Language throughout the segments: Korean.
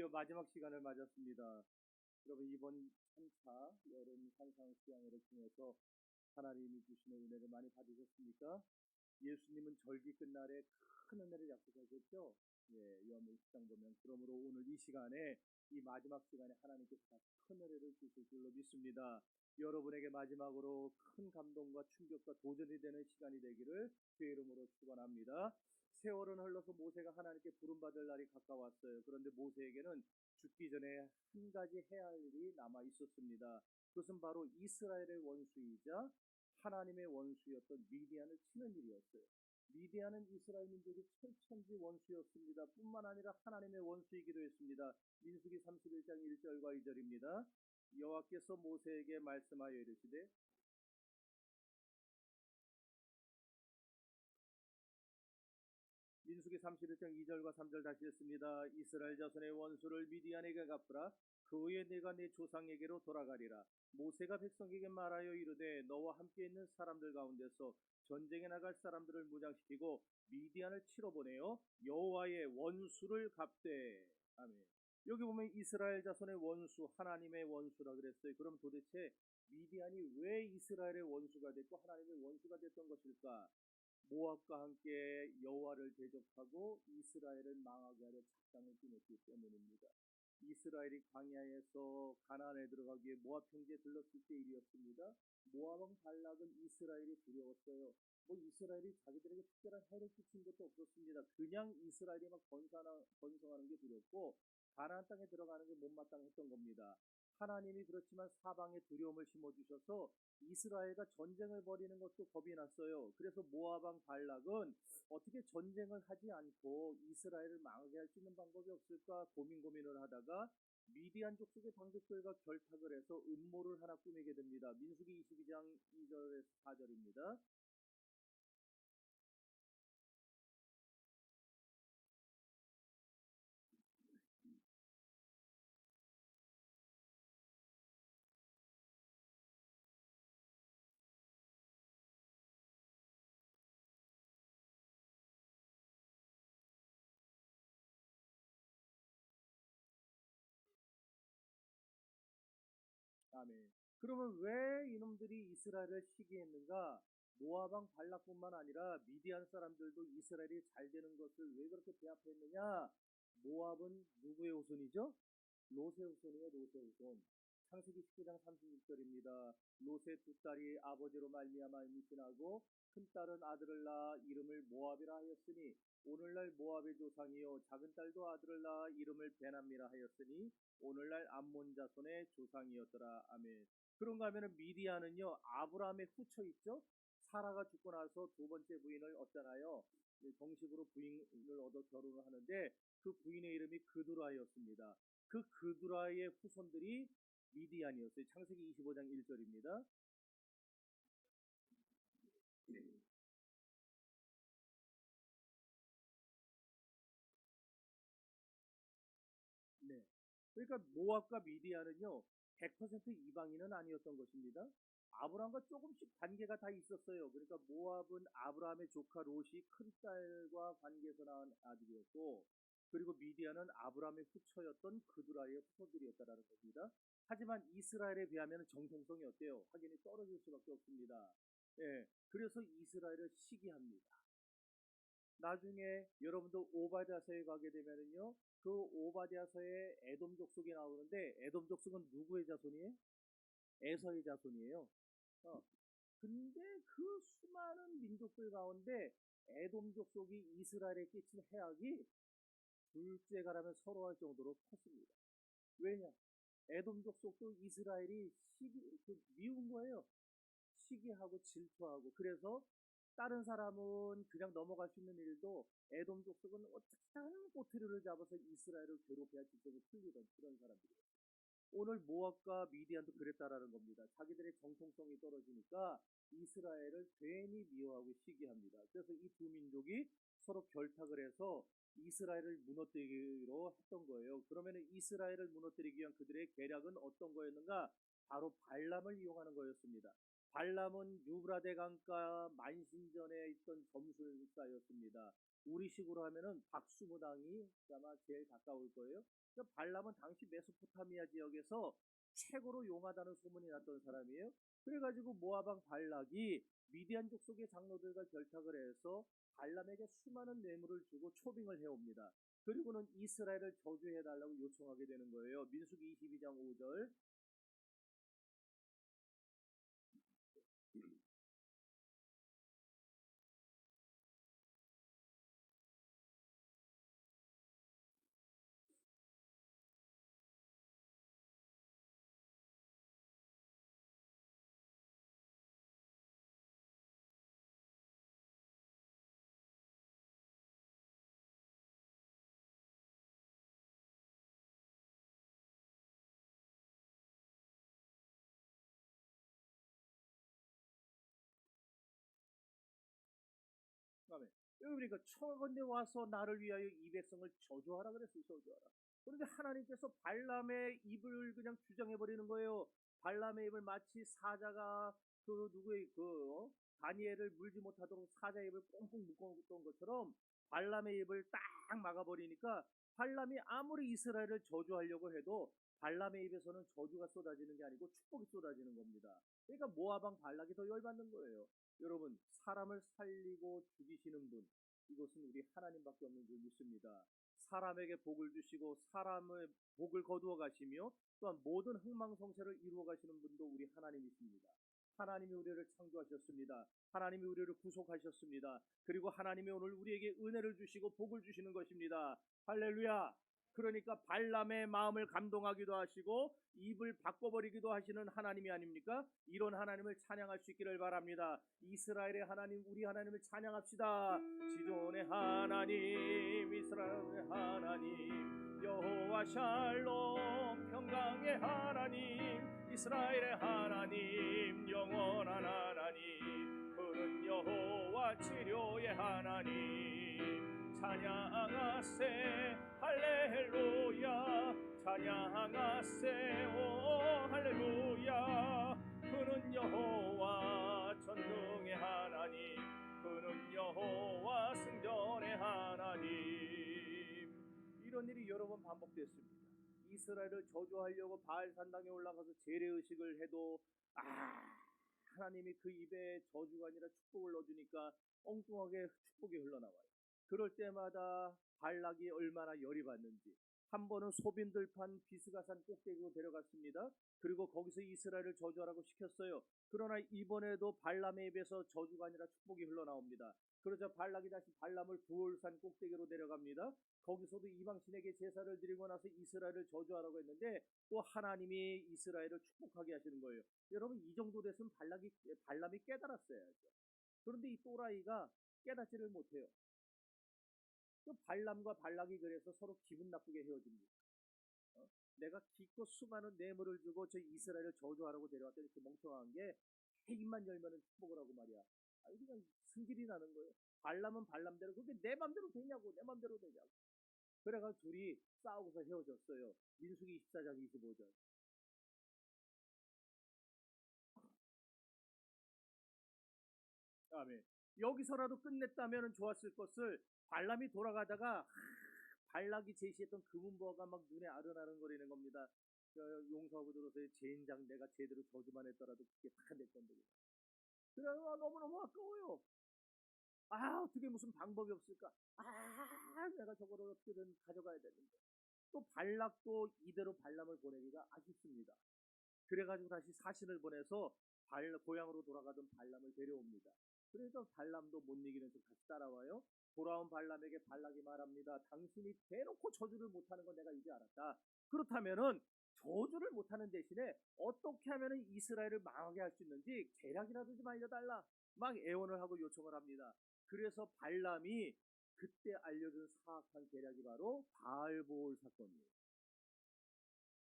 드디어 마지막 시간을 맞았습니다. 여러분 이번 3차 여름 환상 수양회를 통해서 하나님이 주시는 은혜를 많이 받으셨습니까? 예수님은 절기 끝날에 큰 은혜를 약속하셨죠? 예, 요한복음 10장 보면 그러므로 오늘 이 시간에 이 마지막 시간에 하나님께서 다시 큰 은혜를 주실 줄로 믿습니다. 여러분에게 마지막으로 큰 감동과 충격과 도전이 되는 시간이 되기를 주의 이름으로 축원합니다. 세월은 흘러서 모세가 하나님께 부름받을 날이 가까웠어요. 그런데 모세에게는 죽기 전에 한 가지 해야 할 일이 남아 있었습니다. 그것은 바로 이스라엘의 원수이자 하나님의 원수였던 미디안을 치는 일이었어요. 미디안은 이스라엘 민족의 철천지 원수였습니다. 뿐만 아니라 하나님의 원수이기도 했습니다. 민수기 31장 1절과 2절입니다. 여호와께서 모세에게 말씀하여 이르시되 민수기 31장 2절과 3절 다시 읽습니다. 이스라엘 자손의 원수를 미디안에게 갚으라. 그 후에 내가 내 조상에게로 돌아가리라. 모세가 백성에게 말하여 이르되 너와 함께 있는 사람들 가운데서 전쟁에 나갈 사람들을 무장시키고 미디안을 치러 보내어 여호와의 원수를 갚되. 아멘. 여기 보면 이스라엘 자손의 원수, 하나님의 원수라 그랬어요. 그럼 도대체 미디안이 왜 이스라엘의 원수가 됐고 하나님의 원수가 됐던 것일까? 모압과 함께 여호와를 대적하고 이스라엘을 망하게 하려 작당을 꾸몄기 때문입니다. 이스라엘이 광야에서 가나안에 들어가기 위해 모압 평지에 들렀을 때 일이었습니다. 모압 왕 발락은 이스라엘이 두려웠어요. 이스라엘이 자기들에게 특별한 해를 끼친 것도 없었습니다. 그냥 이스라엘이 막 번성하는 게 두렵고 가나안 땅에 들어가는 게 못마땅했던 겁니다. 하나님이 그렇지만 사방에 두려움을 심어주셔서 이스라엘과 전쟁을 벌이는 것도 겁이 났어요. 그래서 모압 왕 발락은 어떻게 전쟁을 하지 않고 이스라엘을 망하게 할 수 있는 방법이 없을까 고민을 하다가 미디안 족속의 방백들과 결탁을 해서 음모를 하나 꾸미게 됩니다. 민수기 22장 2절에서 4절입니다. 아멘. 그러면 왜 이놈들이 이스라엘을 시기했는가? 모압 왕 발락뿐만 아니라 미디안 사람들도 이스라엘이 잘 되는 것을 왜 그렇게 배합했느냐? 모압은 누구의 후손이죠? 롯의 후손이에요. 롯의 후손. 창세기 19장 36절입니다. 롯의 두 딸이 아버지로 말미암아 임신하고 큰 딸은 아들을 낳아 이름을 모압이라 하였으니 오늘날 모압의 조상이요 작은 딸도 아들을 낳아 이름을 베남이라 하였으니 오늘날 암몬 자손의 조상이었더라. 아멘. 그런가 하면은 미디안은요 아브라함의 후처 있죠. 사라가 죽고 나서 두 번째 부인을 얻잖아요. 정식으로 부인을 얻어 결혼을 하는데 그 부인의 이름이 그두라였습니다. 그 그두라의 후손들이 미디안이었어요. 창세기 25장 1절입니다. 네. 그러니까 모압과 미디안은요 100% 이방인은 아니었던 것입니다. 아브라함과 조금씩 관계가 다 있었어요. 그러니까 모압은 아브라함의 조카 롯이 큰 딸과 관계에서 낳은 아들이었고, 그리고 미디안은 아브라함의 후처였던 그두라의 후손들이었다라는 겁니다. 하지만 이스라엘에 비하면 정통성이 어때요? 확연히 떨어질 수밖에 없습니다. 예, 그래서 이스라엘을 시기합니다. 나중에 여러분도 오바댜서에 가게 되면은요, 그 오바댜서에 에돔 족속이 나오는데 에돔 족속은 누구의 자손이에요? 에서의 자손이에요. 어. 근데 그 수많은 민족들 가운데 에돔 족속이 이스라엘에 끼친 해악이 둘째가라면 서러할 정도로 컸습니다. 왜냐? 에돔 족속도 이스라엘이 미운 거예요. 시기하고 질투하고. 그래서 다른 사람은 그냥 넘어갈 수 있는 일도 에돔 족속은 어떻게든 꼬투리를 잡아서 이스라엘을 괴롭혀야 지속이 풀리던 그런 사람들이에요. 오늘 모압과 미디안도 그랬다라는 겁니다. 자기들의 정통성이 떨어지니까 이스라엘을 괜히 미워하고 시기합니다. 그래서 이 두 민족이 서로 결탁을 해서 이스라엘을 무너뜨리기로 했던 거예요. 그러면 이스라엘을 무너뜨리기 위한 그들의 계략은 어떤 거였는가? 바로 발람을 이용하는 거였습니다. 발람은 유브라데 강가 만신전에 있던 점술사였습니다. 우리식으로 하면은 박수무당이 아마 제일 가까울 거예요. 그러니까 발람은 당시 메소포타미아 지역에서 최고로 용하다는 소문이 났던 사람이에요. 그래가지고 모압 왕 발락이 미디안 족속의 장로들과 결탁을 해서 발람에게 수많은 뇌물을 주고 초빙을 해옵니다. 그리고는 이스라엘을 저주해달라고 요청하게 되는 거예요. 민수기 22장 5절. 아멘. 여기 보니까 청건대 와서 나를 위하여 이 백성을 저주하라 그랬어요. 저주하라. 그런데 하나님께서 발람의 입을 그냥 주장해 버리는 거예요. 발람의 입을 마치 사자가 그 누구의 다니엘을 물지 못하도록 사자 입을 꽁꽁 묶어놓던 것처럼 발람의 입을 딱 막아버리니까 발람이 아무리 이스라엘을 저주하려고 해도 발람의 입에서는 저주가 쏟아지는 게 아니고 축복이 쏟아지는 겁니다. 그러니까 모아방 발락이 더 열받는 거예요. 여러분, 사람을 살리고 죽이시는 분, 이것은 우리 하나님밖에 없는 줄 믿습니다. 사람에게 복을 주시고 사람의 복을 거두어 가시며 또한 모든 흥망성쇠를 이루어 가시는 분도 우리 하나님이십니다. 하나님이 우리를 창조하셨습니다. 하나님이 우리를 구속하셨습니다. 그리고 하나님이 오늘 우리에게 은혜를 주시고 복을 주시는 것입니다. 할렐루야. 그러니까 발람의 마음을 감동하기도 하시고 입을 바꿔버리기도 하시는 하나님이 아닙니까? 이런 하나님을 찬양할 수 있기를 바랍니다. 이스라엘의 하나님, 우리 하나님을 찬양합시다. 지존의 하나님, 이스라엘의 하나님, 여호와 샬롬, 평강의 하나님, 이스라엘의 하나님, 영원한 하나님, 그는 여호와 치료의 하나님. 찬양하세 할렐루야, 찬양하세 오 할렐루야. 그는 여호와 전능의 하나님, 그는 여호와 승전의 하나님. 이런 일이 여러 번 반복됐습니다. 이스라엘을 저주하려고 바알산당에 올라가서 재래의식을 해도 하나님이 그 입에 저주가 아니라 축복을 넣어주니까 엉뚱하게 축복이 흘러나와요. 그럴 때마다 발락이 얼마나 열이 받는지. 한 번은 소빈들판 비스가산 꼭대기로 데려갔습니다. 그리고 거기서 이스라엘을 저주하라고 시켰어요. 그러나 이번에도 발람의 입에서 저주가 아니라 축복이 흘러나옵니다. 그러자 발락이 다시 발람을 부올산 꼭대기로 데려갑니다. 거기서도 이방신에게 제사를 드리고 나서 이스라엘을 저주하라고 했는데 또 하나님이 이스라엘을 축복하게 하시는 거예요. 여러분, 이 정도 됐으면 발람이 깨달았어야죠. 그런데 이 또라이가 깨닫지를 못해요. 그 발람과 발락이 그래서 서로 기분 나쁘게 헤어집니다. 내가 기껏 수많은 뇌물을 주고 저 이스라엘을 저주하라고 데려왔더니 그 멍청한 게 입만 열면은 축복을 하고 말이야. 그냥 승질이 나는 거예요. 발람은 발람대로 그게 내 맘대로 되냐고, 내 맘대로 되냐고. 그래가 둘이 싸우고서 헤어졌어요. 민수기 24장 25절. 아멘. 여기서라도 끝냈다면 좋았을 것을 발람이 돌아가다가 발락이 제시했던 금은보화가 막 눈에 아른아른거리는 겁니다. 용서하고 들어서요. 젠장, 내가 제대로 저주만 했더라도 그게 다 내 건데. 그래, 너무너무 아까워요. 어떻게 무슨 방법이 없을까? 내가 저거를 어떻게든 가져가야 되는데. 또 발락도 이대로 발람을 보내기가 아쉽습니다. 그래가지고 다시 사신을 보내서 고향으로 돌아가던 발람을 데려옵니다. 그래서 발람도 못 이기는 척 다시 따라와요. 돌아온 발람에게 발락이 말합니다. 당신이 대놓고 저주를 못하는 건 내가 이제 알았다. 그렇다면은 저주를 못하는 대신에 어떻게 하면 이스라엘을 망하게 할 수 있는지 계략이라도 좀 알려달라. 막 애원을 하고 요청을 합니다. 그래서 발람이 그때 알려준 사악한 계략이 바로 바알보올 사건이에요.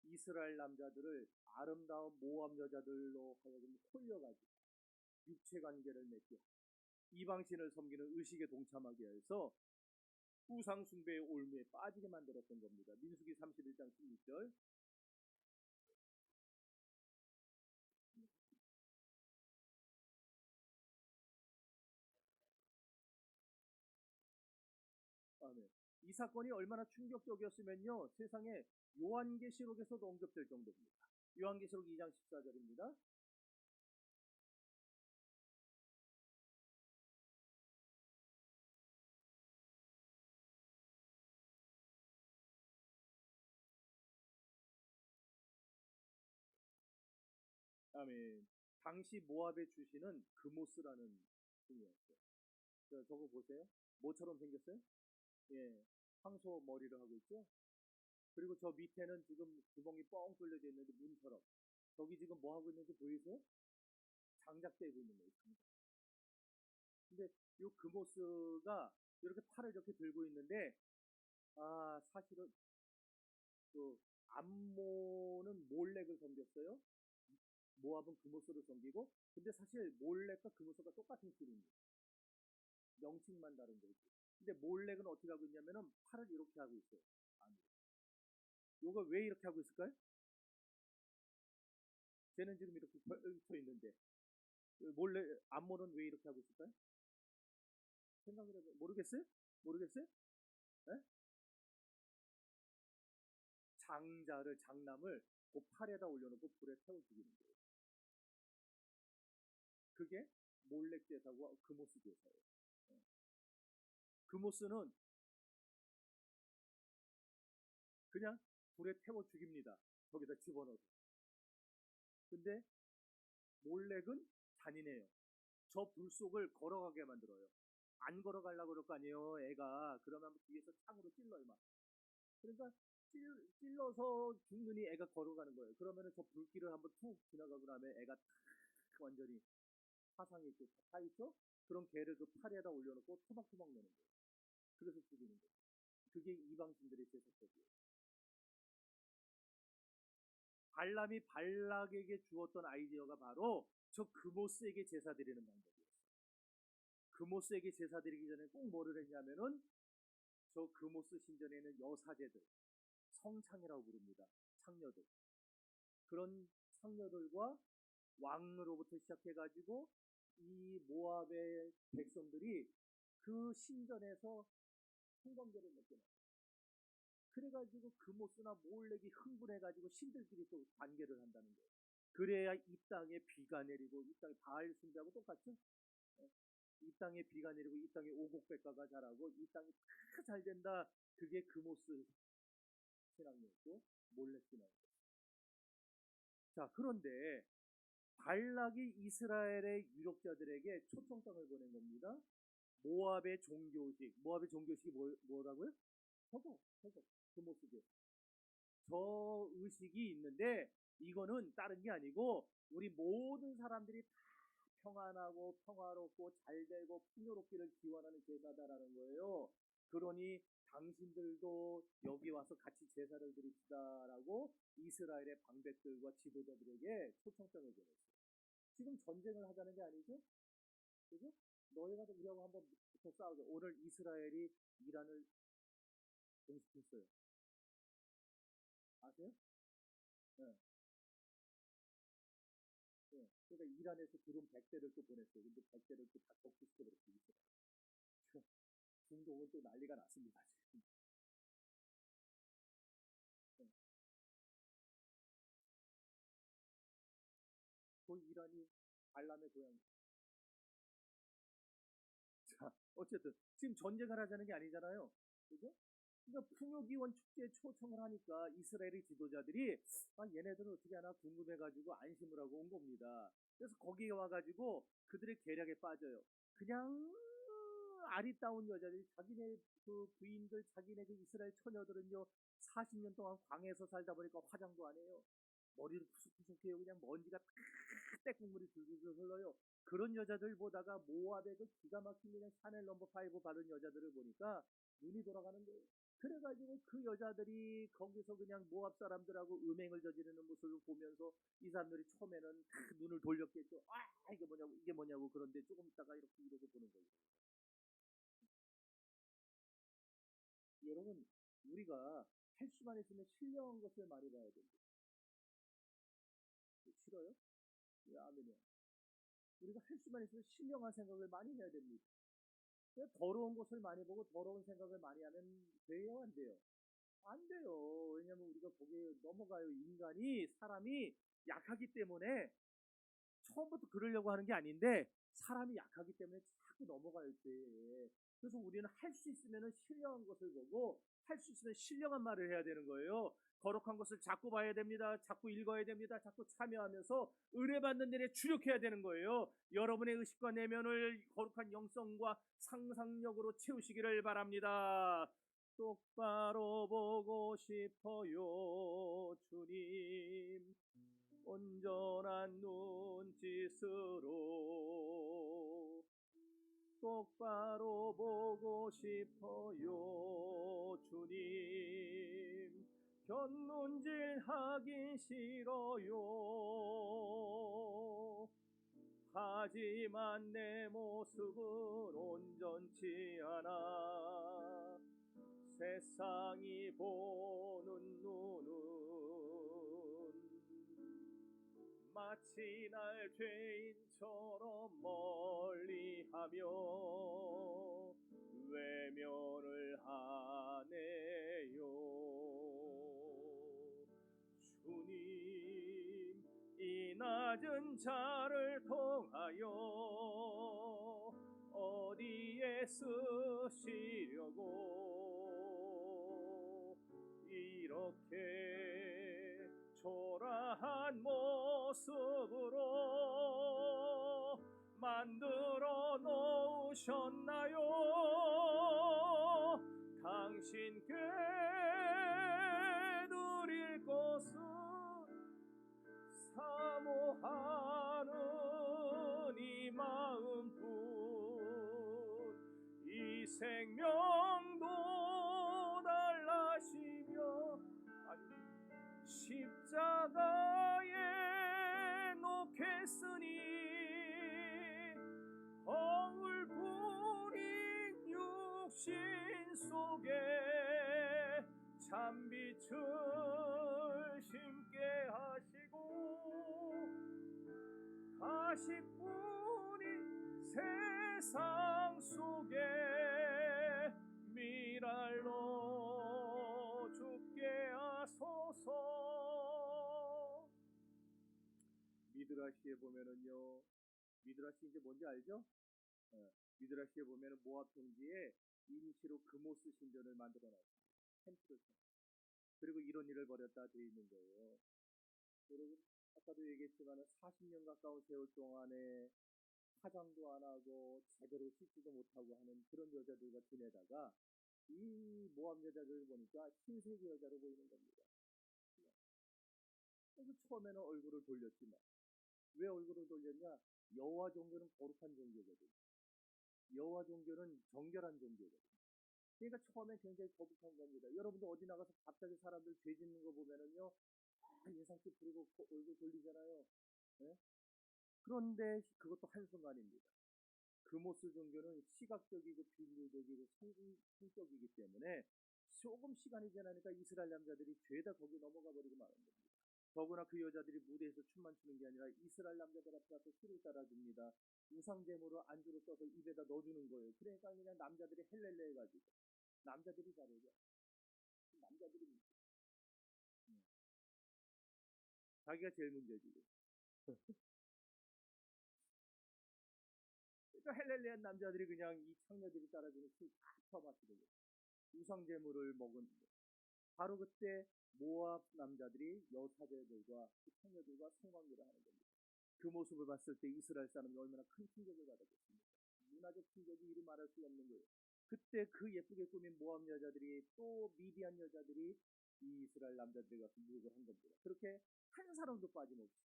이스라엘 남자들을 아름다운 모압 여자들로 하여금 홀려가지고 육체관계를 맺게 이방신을 섬기는 의식에 동참하게 해서 우상숭배의 올무에 빠지게 만들었던 겁니다. 민수기 31장 16절. 아멘. 이 사건이 얼마나 충격적이었으면요. 세상에 요한계시록에서도 언급될 정도입니다. 요한계시록 2장 14절입니다. 아멘. 당시 모압의 주시는 그모스라는 분이었어요. 저거 보세요. 뭐처럼 생겼어요? 예, 황소 머리를 하고 있죠? 그리고 저 밑에는 지금 구멍이 뻥 뚫려져 있는데 문처럼. 저기 지금 뭐 하고 있는지 보이세요? 장작대고 있는 거예요. 장작. 근데 요 그모스가 이렇게 팔을 이렇게 들고 있는데, 사실은 그 암몬은 몰렉을 섬겼어요. 모압은 그모스를 섬기고, 근데 사실 몰렉과 그모스가 똑같은 길입니다. 명칭만 다른 거지. 근데 몰렉은 어떻게 하고 있냐면은 팔을 이렇게 하고 있어요. 아니, 요거 왜 이렇게 하고 있을까요? 쟤는 지금 이렇게 서 있는데 몰래 암몬은 왜 이렇게 하고 있을까요? 생각을 해봐. 모르겠어요? 모르겠어요? 에? 장남을 그 팔에다 올려놓고 불에 태워 죽이는 거예요. 그게 몰렉 제사와 그모스 제사예요. 그모스는 그냥 불에 태워 죽입니다. 거기다 집어넣어서. 근데 몰렉은 잔인해요. 저 불 속을 걸어가게 만들어요. 안 걸어가려고 그럴 거 아니에요, 애가. 그러면 뒤에서 창으로 찔러요, 막. 그러니까 찔러서 죽느니 애가 걸어가는 거예요. 그러면은 저 불길을 한번 툭 지나가고 나면 애가 탁 완전히 화상이 있고 다 있죠? 그럼 걔를 그 팔에다 올려놓고 토박토박 내는 거예요. 그래서 죽이는 거예요. 그게 이방신들의 제사법이에요. 발람이 발락에게 주었던 아이디어가 바로 저 그모스에게 제사 드리는 방법이었어요. 그모스에게 제사 드리기 전에 꼭 뭐를 했냐면은 저 그모스 신전에는 여사제들, 성창이라고 부릅니다. 창녀들. 그런 창녀들과 왕으로부터 시작해가지고 이 모압의 백성들이 그 신전에서 성범죄를 맺게. 그래가지고 그모스나 몰렉이 흥분해가지고 신들끼리 또 관계를 한다는 거예요. 그래야 이 땅에 비가 내리고 이 땅에 바알 숭배하고 똑같죠? 이 땅에 비가 내리고 이 땅에 오곡백과가 자라고 이 땅이 다 잘 된다. 그게 그모스 신앙이었고 몰렉 신앙이었어요. 자, 그런데 발락이 이스라엘의 유력자들에게 초청장을 보낸 겁니다. 모압의 종교식이 뭐라고요? 저거, 그모스죠. 저 의식이 있는데 이거는 다른 게 아니고 우리 모든 사람들이 다 평안하고 평화롭고 잘되고 풍요롭기를 기원하는 제사다라는 거예요. 그러니 당신들도 여기 와서 같이 제사를 드립시다라고 이스라엘의 방백들과 지도자들에게 초청장을 보냈어요. 지금 전쟁을 하자는 게 아니죠? 그죠? 너희가 우리하고 한번 붙어 싸우자. 오늘 이스라엘이 이란을 공습했어요. 아세요? 네. 네. 그러니까 이란에서 드론 100대를 또 보냈어요. 근데 100대를 또 다 격추시켜버렸어요. 중동은 또 난리가 났습니다. 지금. 네. 그 이란이 발람의 고향. 자, 어쨌든 지금 전쟁을 하자는 게 아니잖아요. 그죠? 그러니까 풍요기원 축제에 초청을 하니까 이스라엘의 지도자들이 얘네들은 어떻게 하나 궁금해가지고 안심을 하고 온 겁니다. 그래서 거기에 와가지고 그들의 계략에 빠져요. 그냥 아리따운 여자들이 자기네 그 부인들, 자기네 그 이스라엘 처녀들은요 40년 동안 광해에서 살다 보니까 화장도 안 해요. 머리도 푸석푸석해요. 그냥 먼지가 다 때국물이 줄줄줄 흘러요. 그런 여자들 보다가 모압의 그 기가 막힌 그냥 샤넬 넘버 5 바른 여자들을 보니까 눈이 돌아가는 거예요. 그래가지고 그 여자들이 거기서 그냥 모압 사람들하고 음행을 저지르는 모습을 보면서 이 사람들이 처음에는 눈을 돌렸겠죠. 이게 뭐냐고. 그런데 조금 있다가 이러고 보는 거예요. 여러분, 우리가 할 수만 있으면 신령한 것을 많이 봐야 됩니다. 싫어요? 아멘이요. 우리가 할 수만 있으면 신령한 생각을 많이 해야 됩니다. 더러운 곳을 많이 보고 더러운 생각을 많이 하면 돼요, 안 돼요? 안 돼요. 왜냐면 우리가 거기에 넘어가요. 인간이, 사람이 약하기 때문에 처음부터 그러려고 하는 게 아닌데 사람이 약하기 때문에 자꾸 넘어가요, 죄에. 그래서 우리는 할 수 있으면 신령한 것을 보고 할 수 있으면 신령한 말을 해야 되는 거예요. 거룩한 것을 자꾸 봐야 됩니다. 자꾸 읽어야 됩니다. 자꾸 참여하면서 은혜받는 일에 주력해야 되는 거예요. 여러분의 의식과 내면을 거룩한 영성과 상상력으로 채우시기를 바랍니다. 똑바로 보고 싶어요, 주님. 온전한 눈짓으로 똑바로 보고 싶어요, 주님. 견눈질하기 싫어요. 하지만 내 모습은 온전치 않아. 세상이 보는 눈은 마치 날 죄인처럼 멀리하며 외면을 하네요. 주님, 이 낮은 자를 통하여 어디에 쓰시려고 이렇게 초라한 모습으로 만들어 놓으셨나요? 당신께 드릴 것은 사모하는 이 마음뿐. 이 생명도 달라시며 십자가에 놓겠으니 허울뿐인 육신 속에 참빛을 심게 하시고 가시뿐인 세상 속에 미랄로 죽게 하소서. 미드라시에 보면은요, 미드라시 이제 뭔지 알죠? 미드라시에 보면은 모압 평지에 임시로 금오스 신전을 만들어 놨습니다. 템플을 쳐. 그리고 이런 일을 벌였다 되어 있는 거예요. 여러분, 아까도 얘기했지만 40년 가까운 세월 동안에 화장도 안 하고 제대로 씻지도 못하고 하는 그런 여자들과 지내다가 이 모함 여자들을 보니까 신세계 여자로 보이는 겁니다. 그래서 처음에는 얼굴을 돌렸지만 왜 얼굴을 돌렸냐? 여호와 종교는 거룩한 종교거든. 여호와 종교는 정결한 종교거든. 그러니까 처음에 굉장히 거북한 겁니다. 여러분도 어디 나가서 갑자기 사람들 죄 짓는 거 보면은요, 예상치 부리고 얼굴 돌리잖아요. 네? 그런데 그것도 한순간입니다. 금오스 종교는 시각적이고 비유적이고 성격이기 때문에 조금 시간이 지나니까 이스라엘 남자들이 죄다 거기 넘어가 버리고 마는 겁니다. 더구나 그 여자들이 무대에서 춤만 추는 게 아니라 이스라엘 남자들 앞에 가서 술을 따라줍니다. 우상제물을 안주로 떠서 입에다 넣어주는 거예요. 그러니까 그냥 남자들이 헬렐레 해가지고 남자들이 잘해요. 남자들이 자기가 제일 문제지. 그러니까 헬렐레한 남자들이 그냥 이 창녀들이 따라주는 술 다 퍼마시는 거예요. 우상제물을 먹은 바로 그때 모압 남자들이 여사제들과 그 창녀들과 성관계를 하는 겁니다. 그 모습을 봤을 때 이스라엘 사람이 얼마나 큰 충격을 받았겠습니까? 문화적 충격이 이루 말할 수 없는 거예요. 그때 그 예쁘게 꾸민 모압 여자들이 또 미디안 여자들이 이 이스라엘 남자들이 가서 유혹을 한 겁니다. 그렇게 한 사람도 빠짐없이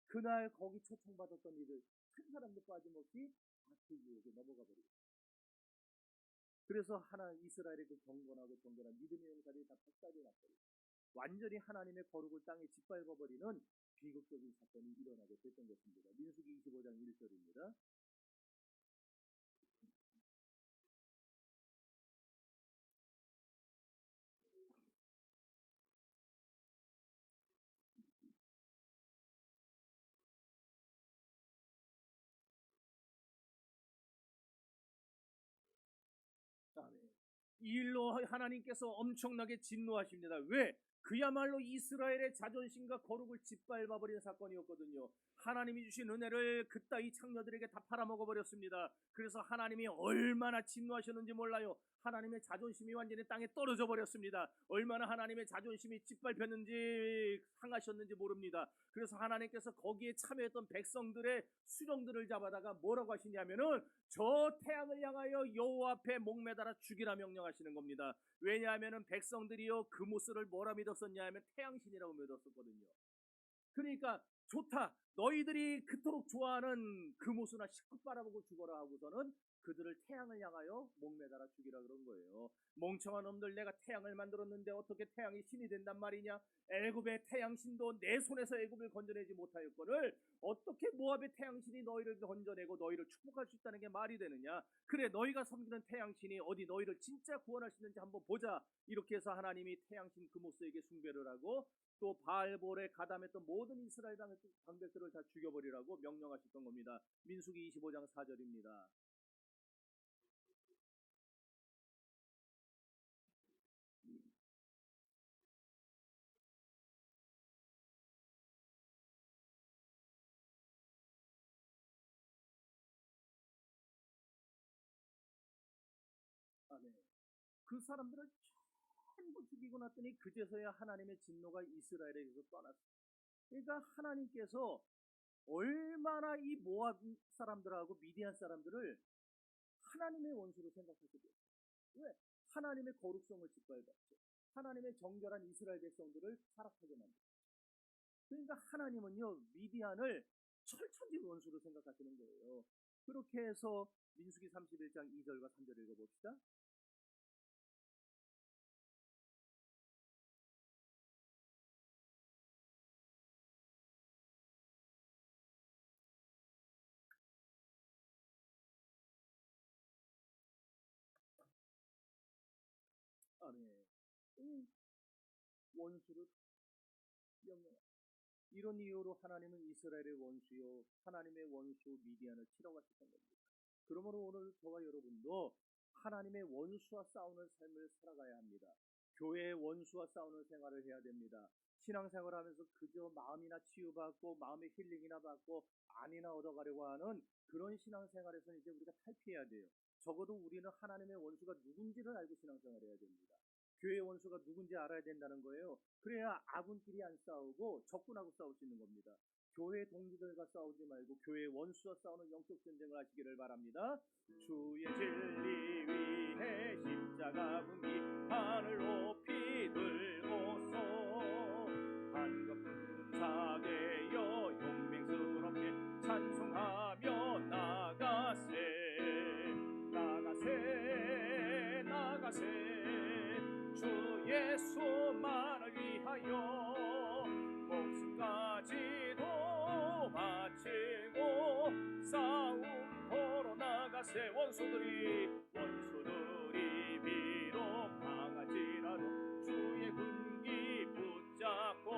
그날 거기 초청받았던 이들 한 사람도 빠짐없이 다 그 유혹에 넘어가 버리고 그래서 하나 이스라엘의 그 경건하고 정결한 믿음의 용사들이 다 박살이 났어요. 완전히 하나님의 거룩을 땅에 짓밟아버리는 비극적인 사건이 일어나게 됐던 것입니다. 민수기 25장 1절입니다. 이 일로 하나님께서 엄청나게 진노하십니다. 왜? 그야말로 이스라엘의 자존심과 거룩을 짓밟아버린 사건이었거든요. 하나님이 주신 은혜를 그따위 창녀들에게 다 팔아먹어버렸습니다. 그래서 하나님이 얼마나 진노하셨는지 몰라요. 하나님의 자존심이 완전히 땅에 떨어져 버렸습니다. 얼마나 하나님의 자존심이 짓밟혔는지 상하셨는지 모릅니다. 그래서 하나님께서 거기에 참여했던 백성들의 수령들을 잡아다가 뭐라고 하시냐면은 저 태양을 향하여 여호와 앞에 목매달아 죽이라 명령하시는 겁니다. 왜냐하면은 백성들이요 그모스를 뭐라 믿었었냐 하면 태양신이라고 믿었었거든요. 그러니까 좋다. 너희들이 그토록 좋아하는 금오수나 식구 빨아보고 죽어라 하고서는 그들을 태양을 향하여 목매달아 죽이라 그런 거예요. 멍청한 놈들, 내가 태양을 만들었는데 어떻게 태양이 신이 된단 말이냐? 애굽의 태양신도 내 손에서 애굽을 건져내지 못하였거늘 어떻게 모압의 태양신이 너희를 건져내고 너희를 축복할 수 있다는 게 말이 되느냐? 그래, 너희가 섬기는 태양신이 어디 너희를 진짜 구원할 수 있는지 한번 보자. 이렇게 해서 하나님이 태양신 금오스에게 숭배를 하고 또 바알볼에 가담했던 모든 이스라엘 방백들을 다 죽여버리라고 명령하셨던 겁니다. 민수기 25장 4절입니다. 아, 네. 그 사람들을 전부 죽이고 났더니 그제서야 하나님의 진노가 이스라엘에게서 떠났어요. 그러니까 하나님께서 얼마나 이 모압 사람들하고 미디안 사람들을 하나님의 원수로 생각하게 됐어요. 왜? 하나님의 거룩성을 짓밟았죠. 하나님의 정결한 이스라엘 백성들을 타락하게 만들었죠. 그러니까 하나님은요 미디안을 철천지 원수로 생각하시는 거예요. 그렇게 해서 민수기 31장 2절과 3절 읽어봅시다. 아, 네. 이 원수를 명령. 이런 이유로 하나님은 이스라엘의 원수요 하나님의 원수 미디안을 치러 가셨던 겁니다. 그러므로 오늘 저와 여러분도 하나님의 원수와 싸우는 삶을 살아가야 합니다. 교회의 원수와 싸우는 생활을 해야 됩니다. 신앙생활을 하면서 그저 마음이나 치유받고 마음의 힐링이나 받고 안이나 얻어가려고 하는 그런 신앙생활에서 이제 우리가 탈피해야 돼요. 적어도 우리는 하나님의 원수가 누군지를 알고 신앙생활을 해야 됩니다. 교회의 원수가 누군지 알아야 된다는 거예요. 그래야 아군끼리 안 싸우고 적군하고 싸울 수 있는 겁니다. 교회 동지들과 싸우지 말고 교회의 원수와 싸우는 영적 전쟁을 하시기를 바랍니다. 주의 진리 위해 십자가 분기 하늘 높이 들고서 한껏 분사되어 용맹스럽게 찬송하며 나가세 주 예수만을 위하여 목숨까지도 바치고 싸움터로 나가세. 원수들이 비록 강하지라도 주의 군기 붙잡고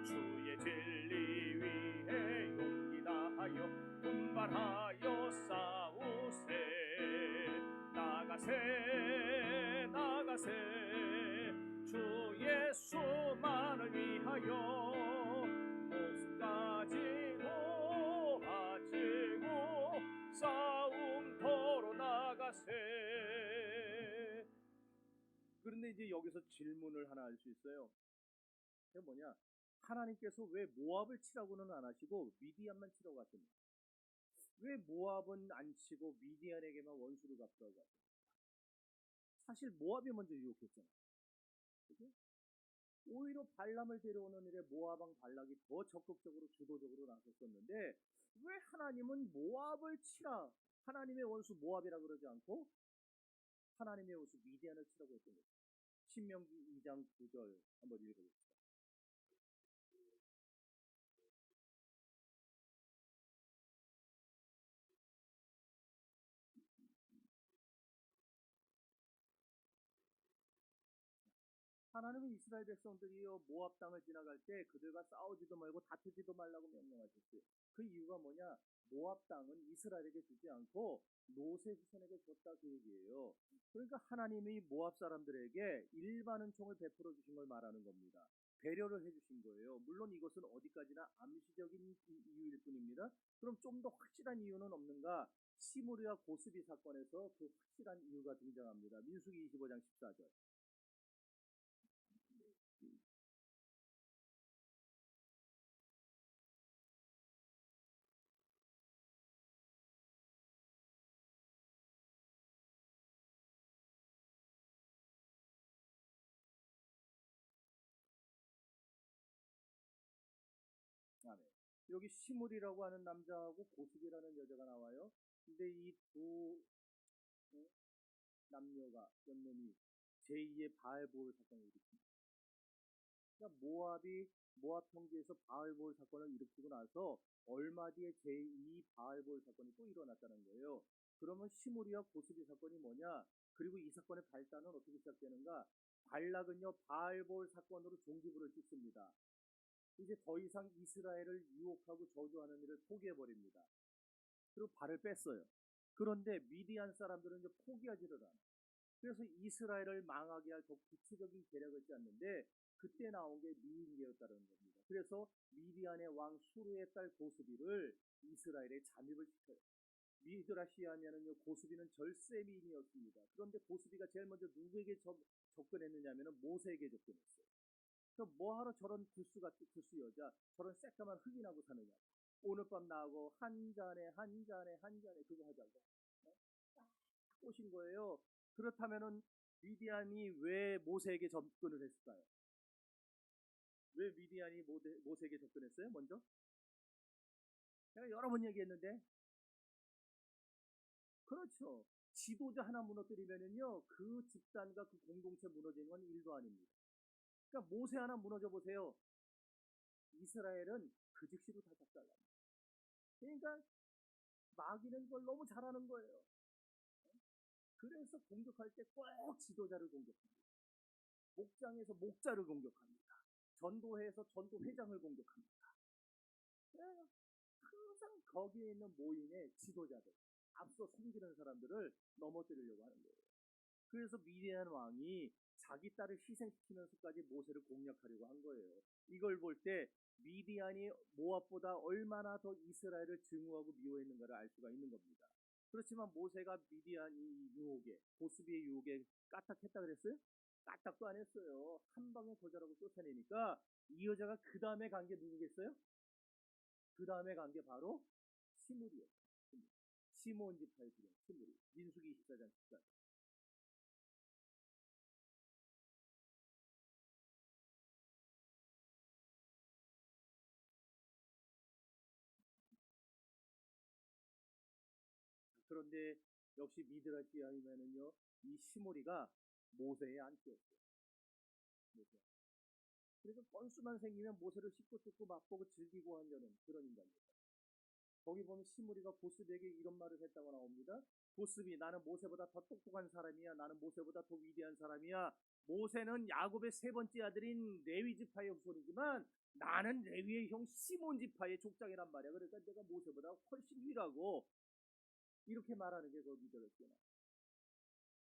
주의 진리 위해 용기 다하여 분발하여 싸우세. 나가세 주 예수만을 위하여 목숨까지도 바치고 싸움터로 나가세. 그런데 이제 여기서 질문을 하나 할 수 있어요. 그게 뭐냐? 하나님께서 왜 모압을 치라고는 안 하시고 미디안만 치라고 하십니까? 왜 모압은 안 치고 미디안에게만 원수를 갚으라고 하십니까? 사실 모압이 먼저 유혹했잖아요. 그죠? 오히려 발람을 데려오는 일에 모압왕 발락이 더 적극적으로 주도적으로 나섰었는데 왜 하나님은 모압을 치라, 하나님의 원수 모압이라 그러지 않고 하나님의 원수 미디안을 치라고 했던 거죠. 신명기 2장 9절 한번 읽어봅시다. 하나님은 이스라엘 백성들이요 모압 땅을 지나갈 때 그들과 싸우지도 말고 다투지도 말라고 명령하셨어요. 그 이유가 뭐냐? 모압 땅은 이스라엘에게 주지 않고 노세 후손에게 줬다 그 얘기예요. 그러니까 하나님이 모압 사람들에게 일반 은총을 베풀어 주신 걸 말하는 겁니다. 배려를 해주신 거예요. 물론 이것은 어디까지나 암시적인 이유일 뿐입니다. 그럼 좀 더 확실한 이유는 없는가? 시므리와 고스비 사건에서 그 확실한 이유가 등장합니다. 민수기 25장 14절. 아, 네. 여기 시므리라고 하는 남자하고 고스비라는 여자가 나와요. 근데 이 두 남녀가 연놈이 제2의 바알보올 사건을 일으킵니다. 그러니까 모압 평지에서 바알보올 사건을 일으키고 나서 얼마 뒤에 제2 바알보올 사건이 또 일어났다는 거예요. 그러면 시므리와 고스비 사건이 뭐냐? 그리고 이 사건의 발단은 어떻게 시작되는가? 발락은요 바알보올 사건으로 종기부를 찍습니다. 이제 더 이상 이스라엘을 유혹하고 저주하는 일을 포기해버립니다. 그리고 발을 뺐어요. 그런데 미디안 사람들은 이제 포기하지를 않아요. 그래서 이스라엘을 망하게 할 더 구체적인 계략을 짰는데 그때 나온 게 미인계였다는 겁니다. 그래서 미디안의 왕 수르의 딸 고스비를 이스라엘에 잠입을 시켜요. 미드라시 하면은요 고스비는 절세 미인이었습니다. 그런데 고스비가 제일 먼저 누구에게 접근했느냐면은 모세에게 접근했어요. 그럼 뭐하러 저런 구스 여자 저런 새까만 흑인하고 사느냐. 오늘 밤 나하고 한 잔에 그거 하자고 딱 꼬신 거예요. 그렇다면은 미디안이 왜 모세에게 접근을 했을까요? 왜 미디안이 모세에게 접근했어요? 먼저 제가 여러 번 얘기했는데 그렇죠. 지도자 하나 무너뜨리면은요 그 집단과 그 공동체 무너지는 건 일도 아닙니다. 그러니까 모세 하나 무너져 보세요. 이스라엘은 그 즉시로 다 작살납니다. 그러니까 마귀는 그걸 너무 잘하는 거예요. 그래서 공격할 때 꼭 지도자를 공격합니다. 목장에서 목자를 공격합니다. 전도회에서 전도회장을 공격합니다. 항상 거기에 있는 모임의 지도자들, 앞서 섬기는 사람들을 넘어뜨리려고 하는 거예요. 그래서 미디안 왕이 자기 딸을 희생시키면서까지 모세를 공략하려고 한 거예요. 이걸 볼 때 미디안이 모압보다 얼마나 더 이스라엘을 증오하고 미워했는가를 알 수가 있는 겁니다. 그렇지만 모세가 미디안 이 유혹에 고스비의 유혹에 까딱했다 그랬어요? 까딱도 안 했어요. 한 방에 거절하고 쫓아내니까 이 여자가 그 다음에 간 게 누구겠어요? 그 다음에 간 게 바로 시므리였어요. 시므온 지파의 주령 시므리. 민수기 24장 14절. 그런데 역시 미드라시아이면은요 이 시므리가 모세의 안티였어요. 모세. 그래서 건수만 생기면 모세를 씹고 뜯고 맛보고 즐기고 하려는 그런 인간입니다. 거기 보면 시므리가 고스비에게 이런 말을 했다고 나옵니다. 고스비 나는 모세보다 더 똑똑한 사람이야. 나는 모세보다 더 위대한 사람이야. 모세는 야곱의 세 번째 아들인 레위 지파의 후손이지만 나는 레위의 형 시몬 지파의 족장이란 말이야. 그러니까 내가 모세보다 훨씬 위라고 이렇게 말하는 게 거기 들었잖아.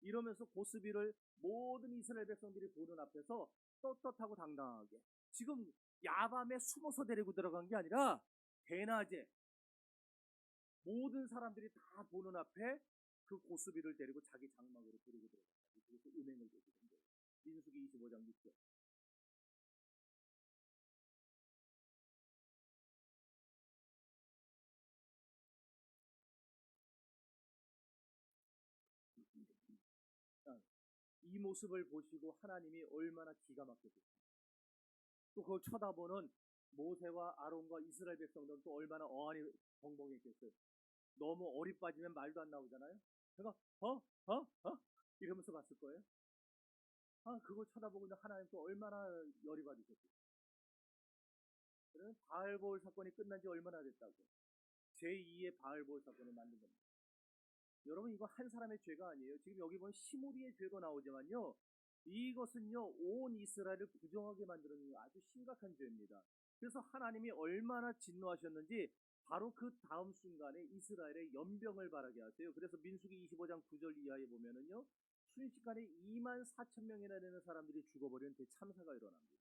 이러면서 고스비를 모든 이스라엘 백성들이 보는 앞에서 떳떳하고 당당하게 지금 야밤에 숨어서 데리고 들어간 게 아니라 대낮에 모든 사람들이 다 보는 앞에 그 고스비를 데리고 자기 장막으로 데리고 들어갔다. 그래서 은행을 제기된 거예요. 민수기 25장 6절. 이 모습을 보시고 하나님이 얼마나 기가 막혔을까. 또 그걸 쳐다보는 모세와 아론과 이스라엘 백성들은 또 얼마나 어안이 벙벙했겠어요. 너무 어리 빠지면 말도 안 나오잖아요. 제가 이러면서 봤을 거예요. 그걸 쳐다보고 있는 하나님 또 얼마나 열이 받으셨어요. 그러면 바알볼 사건이 끝난 지 얼마나 됐다고. 제2의 바알볼 사건을 만든 겁니다. 여러분 이거 한 사람의 죄가 아니에요. 지금 여기 보면 시므리의 죄도 나오지만요. 이것은요, 온 이스라엘을 부정하게 만드는 아주 심각한 죄입니다. 그래서 하나님이 얼마나 진노하셨는지 바로 그 다음 순간에 이스라엘의 연병을 바라게 하세요. 그래서 민수기 25장 9절 이하에 보면은요, 순식간에 2만 4천 명이나 되는 사람들이 죽어버리는 대참사가 일어납니다.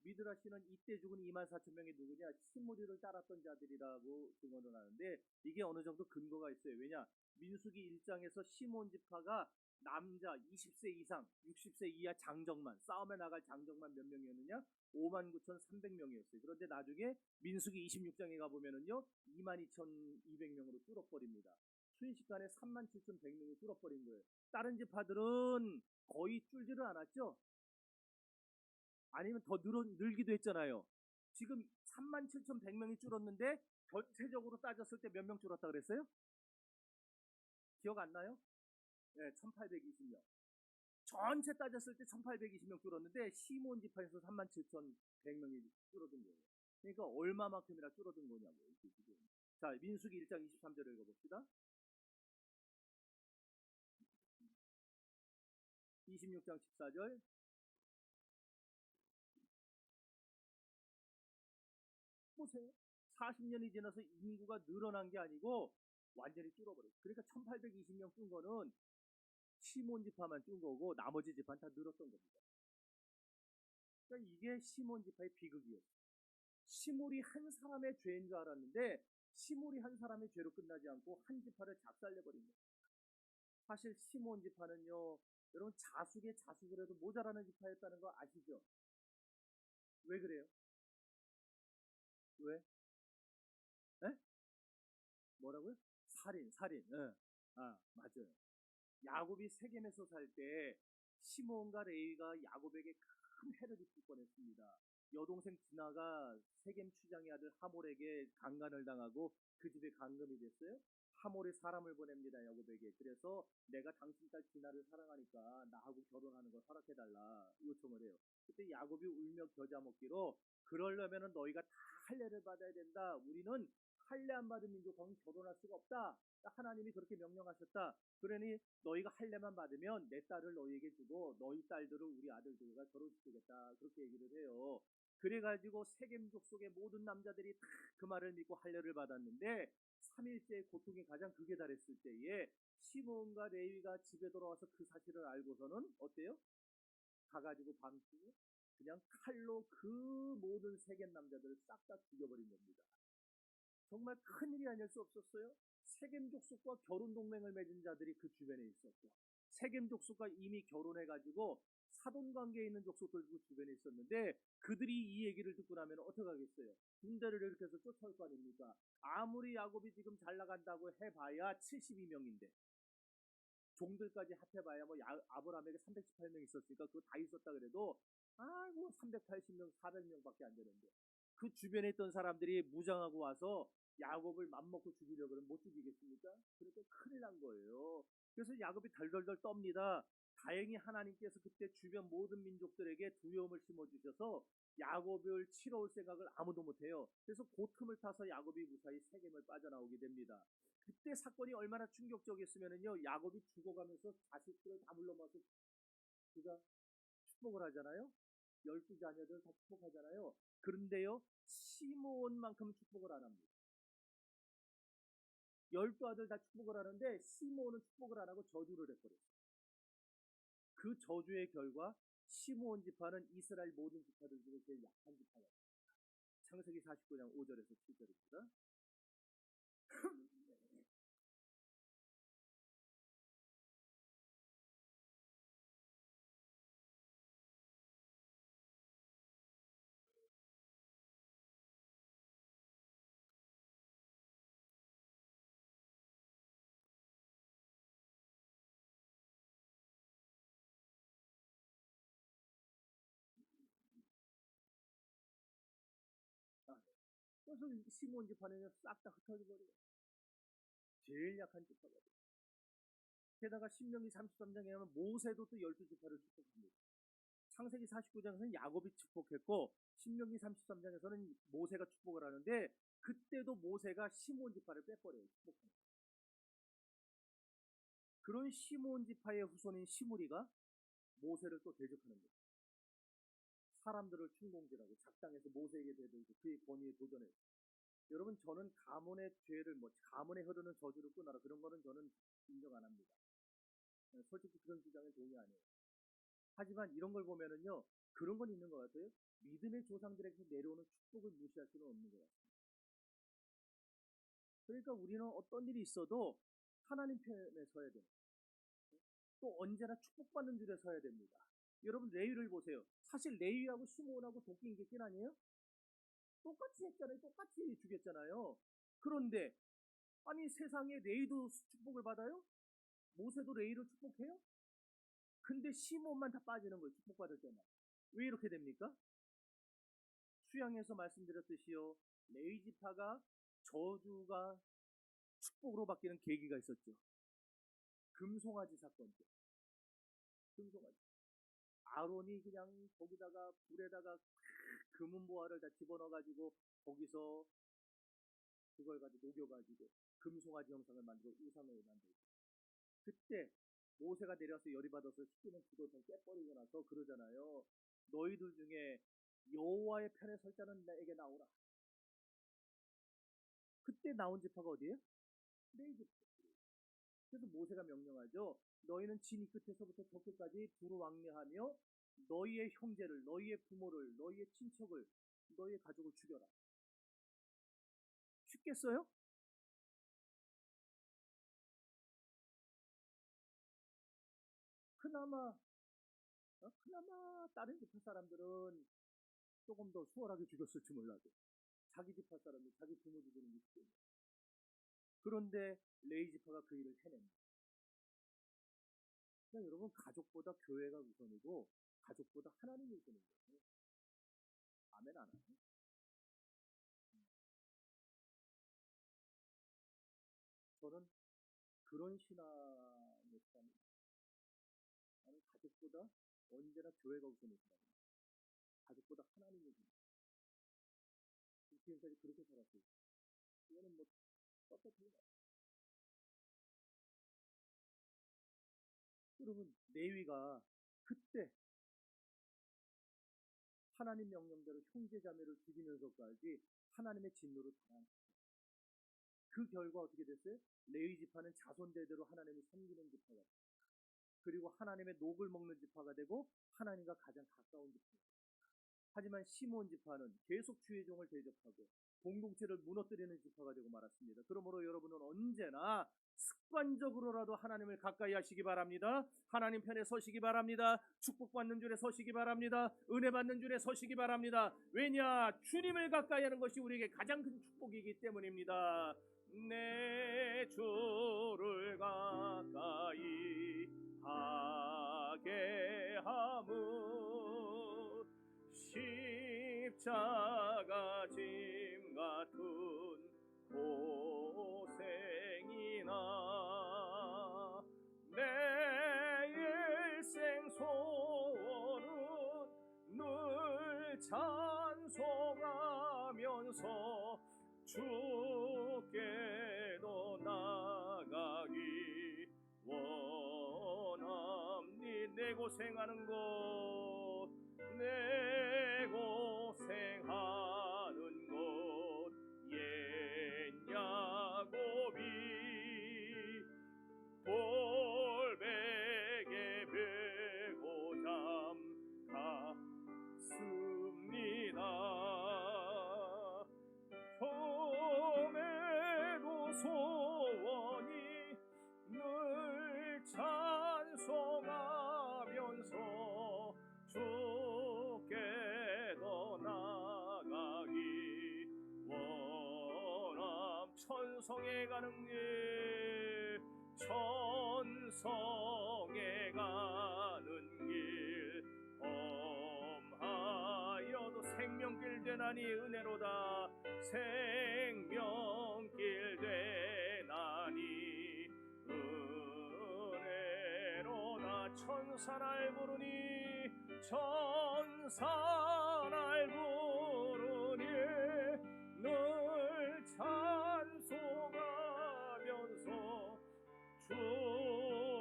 미드라시는 이때 죽은 2만 4천 명이 누구냐? 시므리를 따랐던 자들이라고 증언을 하는데 이게 어느 정도 근거가 있어요. 왜냐? 민수기 1장에서 시몬 지파가 남자 20세 이상, 60세 이하 장정만, 싸움에 나갈 장정만 몇 명이었느냐? 5만 9,300명이었어요. 그런데 나중에 민수기 26장에 가보면은요, 2만 2,200명으로 줄어버립니다. 순식간에 3만 7,100명이 줄어버린 거예요. 다른 지파들은 거의 줄지를 않았죠? 아니면 더 늘기도 했잖아요. 지금 37,100명이 줄었는데 전체적으로 따졌을 때 몇 명 줄었다 그랬어요? 기억 안 나요? 네, 1820명. 전체 따졌을 때 1820명 줄었는데 시몬 지파에서 37,100명이 줄어든 거예요. 그러니까 얼마만큼이나 줄어든 거냐고요. 자, 민수기 1장 23절을 읽어봅시다. 26장 14절. 보세요. 40년이 지나서 인구가 늘어난 게 아니고 완전히 줄어버렸어요. 그러니까 1820명 준 거는 시몬 지파만 준 거고 나머지 지파는 다 늘었던 겁니다. 그러니까 이게 시몬 지파의 비극이었어요. 시므리 한 사람의 죄인 줄 알았는데 시므리 한 사람의 죄로 끝나지 않고 한 지파를 작살내버린 거예요. 사실 시몬 지파는요, 여러분 자숙의 자숙을 해도 모자라는 지파였다는 거 아시죠? 왜 그래요? 왜? 에? 뭐라고요? 살인. 예. 아, 맞아요. 야곱이 세겜에서 살 때 시몬과 레위가 야곱에게 큰 해를 입힐 뻔했습니다. 여동생 디나가 세겜 추장의 아들 하몰에게 강간을 당하고 그 집에 감금이 됐어요. 하몰이 사람을 보냅니다, 야곱에게. 그래서 내가 당신 딸 디나를 사랑하니까 나하고 결혼하는 걸 허락해달라 요청을 해요. 그때 야곱이 울며 겨자 먹기로 그러려면 너희가 다 할례를 받아야 된다. 우리는 할례 안 받은 민족하고는 결혼할 수가 없다. 하나님이 그렇게 명령하셨다. 그러니 너희가 할례만 받으면 내 딸을 너희에게 주고 너희 딸들을 우리 아들들과 결혼시키겠다. 그렇게 얘기를 해요. 그래가지고 세겜 족속의 모든 남자들이 다 그 말을 믿고 할례를 받았는데 3일째 고통이 가장 극에 달했을 때에 시몬과 레위가 집에 돌아와서 그 사실을 알고서는 어때요? 가가지고 밤중에 그냥 칼로 그 모든 세겜 남자들을 싹 다 죽여버린 겁니다. 정말 큰일이 아닐 수 없었어요. 세겜 족속과 결혼 동맹을 맺은 자들이 그 주변에 있었고 세겜 족속과 이미 결혼해가지고 사돈 관계에 있는 족속들도 그 주변에 있었는데 그들이 이 얘기를 듣고 나면 어떻게 하겠어요? 군대를 이렇게 해서 쫓아올 거 아닙니까? 아무리 야곱이 지금 잘 나간다고 해봐야 72명인데 종들까지 합해봐야 뭐 아브라함에게 318명 있었으니까 그거 다 있었다 그래도 아이고 380명 400명밖에 안 되는데 그 주변에 있던 사람들이 무장하고 와서 야곱을 맘먹고 죽이려고 그러면 못 죽이겠습니까? 그러니까 큰일 난 거예요. 그래서 야곱이 덜덜덜 떱니다. 다행히 하나님께서 그때 주변 모든 민족들에게 두려움을 심어주셔서 야곱을 치러 올 생각을 아무도 못해요. 그래서 그 틈을 타서 야곱이 무사히 세겜을 빠져나오게 됩니다. 그때 사건이 얼마나 충격적이었으면요. 야곱이 죽어가면서 자식들을 다 물러나서 그가 축복을 하잖아요. 12자녀들 다 축복하잖아요. 그런데요, 시므온만큼 축복을 안 합니다. 12아들 다 축복을 하는데 시므온은 축복을 안 하고 저주를 해버렸어요. 그 저주의 결과 시므온 지파는 이스라엘 모든 지파들 중에 제일 약한 지파였습니다. 창세기 49장 5절에서 7절입니다. 그래서 시므온 지파는 싹 다 흩어져 버려요. 제일 약한 지파가 돼요. 게다가 신명기 33장에 하면 모세도 또 12지파를 축복합니다. 창세기 49장에서는 야곱이 축복했고 신명기 33장에서는 모세가 축복을 하는데 그때도 모세가 시므온 지파를 빼버려요. 축복하는. 그런 시므온 지파의 후손인 시므리가 모세를 또 대적하는 거예요. 사람들을 충동질하고 작당해서 모세에게 대들고 그의 권위에 도전해요. 여러분, 저는 가문의 죄를 가문에 흐르는 저주를 끊어라 그런 거는 저는 인정 안 합니다. 솔직히 그런 주장에 동의 안 해요. 하지만 이런 걸 보면은요, 그런 건 있는 것 같아요. 믿음의 조상들에게 내려오는 축복을 무시할 수는 없는 것 같습니다. 그러니까 우리는 어떤 일이 있어도 하나님 편에 서야 돼요. 또 언제나 축복받는 줄에 서야 됩니다. 여러분, 레위를 보세요. 사실 레위하고 시므온하고 도끼 이겼긴 아니에요? 똑같이 했잖아요. 똑같이 죽였잖아요. 그런데 아니, 세상에 레위도 축복을 받아요? 모세도 레위를 축복해요? 근데 시므온만 다 빠지는 거예요. 축복받을 때만. 왜 이렇게 됩니까? 수양에서 말씀드렸듯이요, 레위 지파가 저주가 축복으로 바뀌는 계기가 있었죠. 금송아지 사건 때. 금송아지. 아론이 그냥 거기다가 불에다가 금은 보화를 다 집어넣어가지고 거기서 그걸 가지고 녹여가지고 금송아지 형상을 만들고 우상을 만들고, 그때 모세가 내려와서 열이 받아서 시키는 구도선 깨버리고 나서 그러잖아요. 너희들 중에 여호와의 편에 설 자는 나에게 나오라. 그때 나온 지파가 어디예요? 레위 지파. 그래서 모세가 명령하죠. 너희는 진이 끝에서부터 저 끝까지 두루 왕래하며 너희의 형제를, 너희의 부모를, 너희의 친척을, 너희의 가족을 죽여라. 쉽겠어요? 그나마 다른 지파 사람들은 조금 더 수월하게 죽였을지 몰라도 자기 지파 사람들, 자기 부모 죽이는 게 쉽겠네요. 그런데 레위 지파가 그 일을 해냅니다. 그러니까 여러분, 가족보다 교회가 우선이고 가족보다 하나님이 우선인 거예요. 아멘 안 하네. 저는 그런 신앙에 삽니다. 나는 가족보다 언제나 교회가 우선이다. 가족보다 하나님이 우선이다. 지금까지 그렇게 살았어요. 이거는 뭐 떳떳하게 말해요. 여러분, 레위가 그때 하나님 명령대로 형제자매를 죽이면서까지 하나님의 진노를 당한, 그 결과 어떻게 됐어요? 레위 지파는 자손 대대로 하나님을 섬기는 지파가 됐어요. 그리고 하나님의 녹을 먹는 지파가 되고 하나님과 가장 가까운 지파가 됐어요. 하지만 시므온 지파는 계속 주의 종을 대적하고 공동체를 무너뜨리는 지파가 되고 말았습니다. 그러므로 여러분은 언제나 습관적으로라도 하나님을 가까이 하시기 바랍니다. 하나님 편에 서시기 바랍니다. 축복받는 줄에 서시기 바랍니다. 은혜 받는 줄에 서시기 바랍니다. 왜냐? 주님을 가까이 하는 것이 우리에게 가장 큰 축복이기 때문입니다. 내 주를 가까이 하게 함은 십자가 짐 같은 고생이나 내 일생 소원은 늘 찬송하면서 주께도 나가기 원합니. 내 고생하는 것, 내 고생하는 것 옛 야곱이 돌베개 베고 잠갔습니다. hom에도 소원이 늘 찬송하면서 주께도 나가기 원함. 천성에 가는 길, 천성에 가는 길 험하여도 생명길 되나니 은혜로다. 생명길 되나니 은혜로다. 천사 날 부르니, 천사 날 부르니 늘 찬송하면서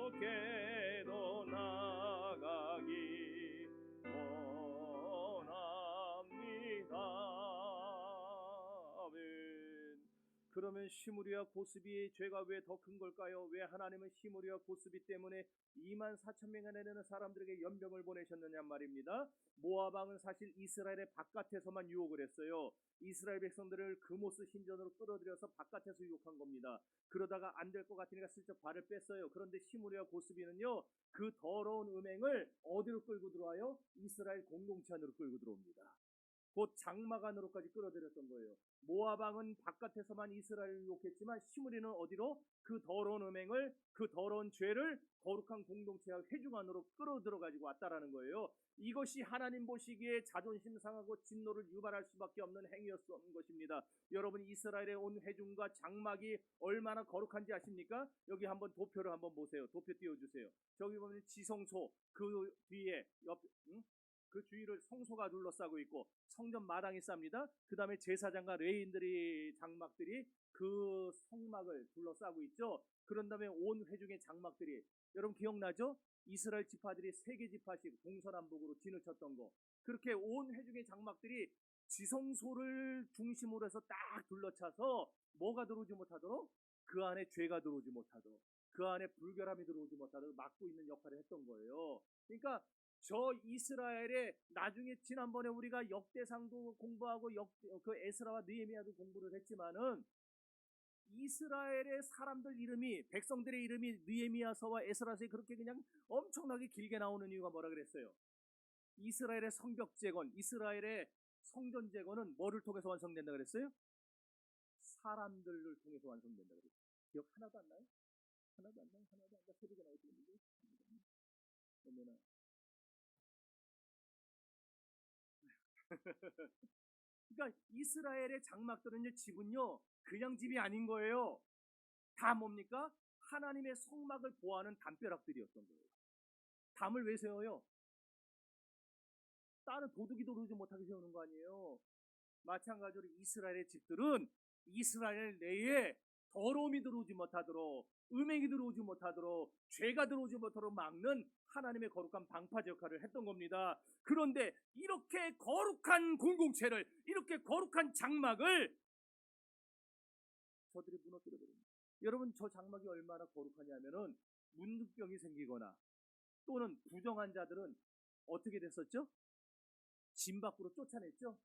주께도 나가기 그러면 시므리와 고스비의 죄가 왜 더 큰 걸까요? 왜 하나님은 시므리와 고스비 때문에 2만 4천 명이나 되는 사람들에게 연병을 보내셨느냐 말입니다. 모압 왕은 사실 이스라엘의 바깥에서만 유혹을 했어요. 이스라엘 백성들을 그모스 신전으로 끌어들여서 바깥에서 유혹한 겁니다. 그러다가 안 될 것 같으니까 슬쩍 발을 뺐어요. 그런데 시므리와 고스비는요, 그 더러운 음행을 어디로 끌고 들어와요? 이스라엘 공동체 안으로 끌고 들어옵니다. 곧 장막 안으로까지 끌어들였던 거예요. 모압 왕은 바깥에서만 이스라엘을 유혹했지만 시므리는 어디로? 그 더러운 음행을, 그 더러운 죄를 거룩한 공동체와 회중 안으로 끌어들어 가지고 왔다라는 거예요. 이것이 하나님 보시기에 자존심 상하고 진노를 유발할 수밖에 없는 행위였던 것입니다. 여러분, 이스라엘의 온 회중과 장막이 얼마나 거룩한지 아십니까? 여기 한번 도표를 한번 보세요. 도표 띄워주세요. 저기 보면 지성소, 그 뒤에 그 주위를 성소가 둘러싸고 있고 성전 마당이 쌉니다. 그 다음에 제사장과 레인들이 장막들이 그 성막을 둘러싸고 있죠. 그런 다음에 온 회중의 장막들이, 여러분 기억나죠? 이스라엘 지파들이 세 개 지파씩 동서남북으로 진을 쳤던 거. 그렇게 온 회중의 장막들이 지성소를 중심으로 해서 딱 둘러차서 뭐가 들어오지 못하도록, 그 안에 죄가 들어오지 못하도록, 그 안에 불결함이 들어오지 못하도록 막고 있는 역할을 했던 거예요. 그러니까 저 이스라엘의, 나중에 지난번에 우리가 역대상도 공부하고 그 에스라와 느헤미야도 공부를 했지만은, 이스라엘의 사람들 이름이, 백성들의 이름이 느헤미야서와 에스라서에 그렇게 그냥 엄청나게 길게 나오는 이유가 뭐라 그랬어요? 이스라엘의 성벽 재건, 이스라엘의 성전 재건은 뭐를 통해서 완성된다 그랬어요? 사람들을 통해서 완성된다 그랬어요. 기억 하나도 안 나요? 하나도 안 나요? 하나도 안 나요? 새벽에 나오시는데 그러면은 그러니까 이스라엘의 장막들은요, 집은요, 그냥 집이 아닌 거예요. 다 뭡니까? 하나님의 성막을 보호하는 담벼락들이었던 거예요. 담을 왜 세워요? 다른 도둑이 들어오지 못하게 세우는 거 아니에요. 마찬가지로 이스라엘의 집들은 이스라엘 내에 더러움이 들어오지 못하도록, 음행이 들어오지 못하도록, 죄가 들어오지 못하도록 막는 하나님의 거룩한 방파제 역할을 했던 겁니다. 그런데 이렇게 거룩한 공동체를, 이렇게 거룩한 장막을 저들이 무너뜨려 버립니다. 여러분, 저 장막이 얼마나 거룩하냐면은 문둥병이 생기거나 또는 부정한 자들은 어떻게 됐었죠? 진 밖으로 쫓아냈죠?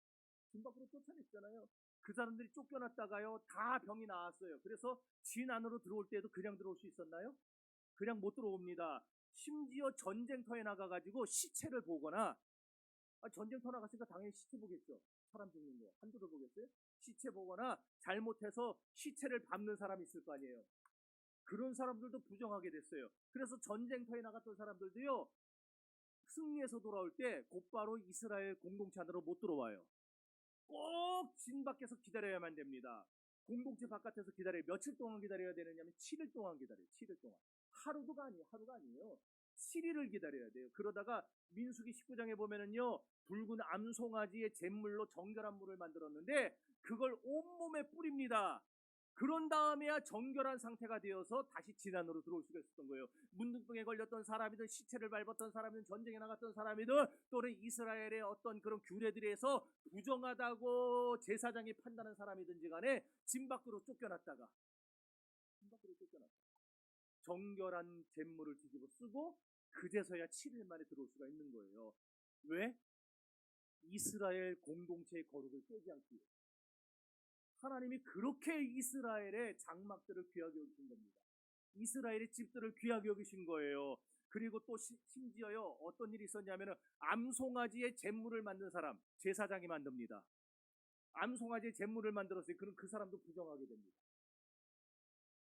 진 밖으로 쫓아냈잖아요. 그 사람들이 쫓겨났다가요, 다 병이 나왔어요. 그래서 진 안으로 들어올 때도 그냥 들어올 수 있었나요? 그냥 못 들어옵니다. 심지어 전쟁터에 나가가지고 시체를 보거나, 전쟁터 나갔으니까 당연히 시체 보겠죠. 사람 죽는 거 한두 번 보겠어요? 시체 보거나 잘못해서 시체를 밟는 사람이 있을 거 아니에요. 그런 사람들도 부정하게 됐어요. 그래서 전쟁터에 나갔던 사람들도요, 승리해서 돌아올 때 곧바로 이스라엘 공동체 안으로 못 들어와요. 꼭 진 밖에서 기다려야만 됩니다. 공동체 바깥에서 기다려요. 며칠 동안 기다려야 되느냐면 7일 동안 기다려요. 7일 동안. 하루가 아니에요. 7일을 기다려야 돼요. 그러다가 민수기 19장에 보면은요, 붉은 암송아지의 잿물로 정결한 물을 만들었는데 그걸 온몸에 뿌립니다. 그런 다음에야 정결한 상태가 되어서 다시 진 안으로 들어올 수가 있었던 거예요. 문둥병에 걸렸던 사람이든 시체를 밟았던 사람이든 전쟁에 나갔던 사람이든 또는 이스라엘의 어떤 그런 규례들에서 부정하다고 제사장이 판단한 사람이든지 간에 진 밖으로 쫓겨났다가 정결한 잿물을 뒤집어 쓰고 그제서야 7일 만에 들어올 수가 있는 거예요. 왜? 이스라엘 공동체의 거룩을 깨지 않기 위해. 하나님이 그렇게 이스라엘의 장막들을 귀하게 여기신 겁니다. 이스라엘의 집들을 귀하게 여기신 거예요. 그리고 또 심지어요, 어떤 일이 있었냐면은 암송아지의 잿물을 만든 사람, 제사장이 만듭니다. 암송아지의 잿물을 만들었어요. 그럼 그 사람도 부정하게 됩니다.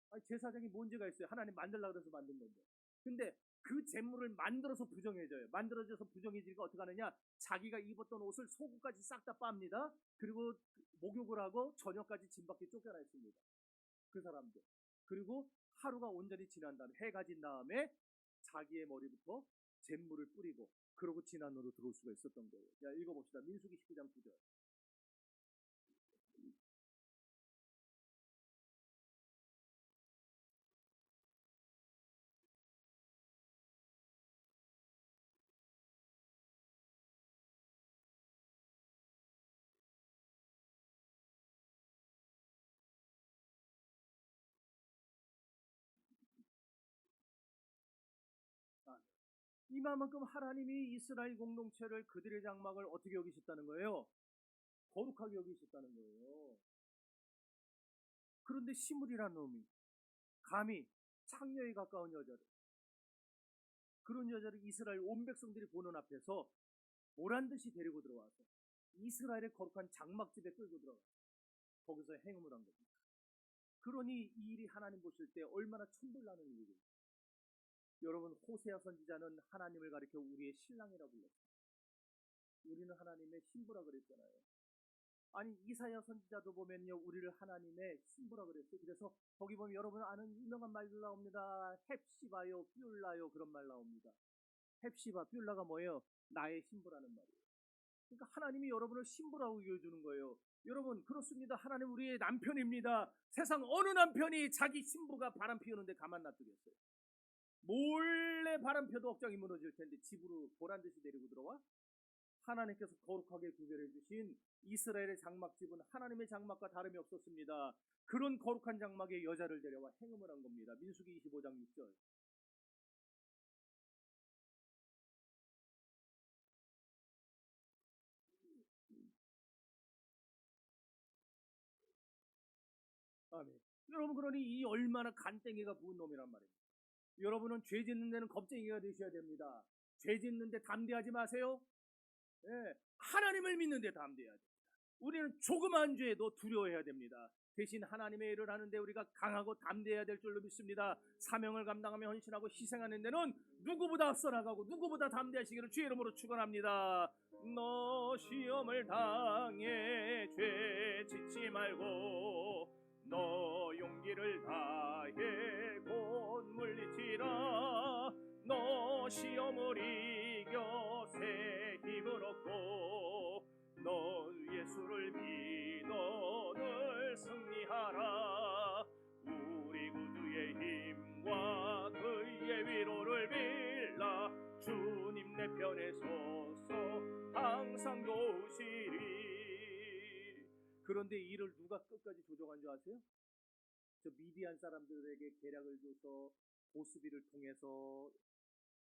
아니, 제사장이 뭔지가 있어요. 하나님 만들려고 그래서 만든 건데. 근데 그 잿물을 만들어서 부정해져요. 만들어져서 부정해지니까 어떻게 하느냐? 자기가 입었던 옷을 속옷까지 싹 다 빱니다. 그리고 목욕을 하고 저녁까지 진 밖에 쫓겨나 있습니다. 그 사람들. 그리고 하루가 온전히 지난 다음에, 해가 진 다음에 자기의 머리부터 잿물을 뿌리고 그러고 진 안으로 들어올 수가 있었던 거예요. 자, 읽어봅시다. 민수기 19장 9절. 이만큼 하나님이 이스라엘 공동체를 그들의 장막을 어떻게 여기셨다는 거예요? 거룩하게 여기셨다는 거예요. 그런데 시므리라는 놈이 감히 창녀에 가까운 여자를, 그런 여자를 이스라엘 온 백성들이 보는 앞에서 보란듯이 데리고 들어와서 이스라엘의 거룩한 장막집에 끌고 들어가 거기서 행음을 한 겁니다. 그러니 이 일이 하나님 보실 때 얼마나 천불나는 일이에요. 여러분, 호세아 선지자는 하나님을 가리켜 우리의 신랑이라고 불렀어요. 우리는 하나님의 신부라 그랬잖아요. 아니, 이사야 선지자도 보면요, 우리를 하나님의 신부라 그랬어요. 그래서 거기 보면 여러분 아는 유명한 말들 나옵니다. 헵시바요, 뷸라요, 그런 말 나옵니다. 헵시바, 뷸라가 뭐예요? 나의 신부라는 말이에요. 그러니까 하나님이 여러분을 신부라고 여겨주는 거예요. 여러분, 그렇습니다. 하나님 우리의 남편입니다. 세상 어느 남편이 자기 신부가 바람 피우는데 가만 놔두겠어요? 몰래 바람 펴도 억장이 무너질 텐데 집으로 보란듯이 데리고 들어와? 하나님께서 거룩하게 구별해 주신 이스라엘의 장막집은 하나님의 장막과 다름이 없었습니다. 그런 거룩한 장막에 여자를 데려와 행음을 한 겁니다. 민수기 25장 6절. 아멘. 여러분, 그러니 이 얼마나 간땡이가 부은 놈이란 말입니다. 여러분은 죄 짓는 데는 겁쟁이가 되셔야 됩니다. 죄 짓는데 담대하지 마세요. 예, 하나님을 믿는데 담대해야 됩니다. 우리는 조그만 죄도 두려워해야 됩니다. 대신 하나님의 일을 하는데 우리가 강하고 담대해야 될 줄로 믿습니다. 사명을 감당하며 헌신하고 희생하는 데는 누구보다 앞서 나가고 누구보다 담대하시기를 주의 이름으로 축원합니다. 너 시험을 당해 죄 짓지 말고 너 용기를 다해 곧 물리치라. 너 시험을 이겨 새 힘을 얻고 너 예수를 믿어 늘 승리하라. 우리 구주의 힘과 그의 위로를 빌라. 주님 내 편에 서서 항상 도우시리. 그런데 이를 누가 끝까지 조종한 줄 아세요? 저 미디안 사람들에게 계략을 줘서 보스비를 통해서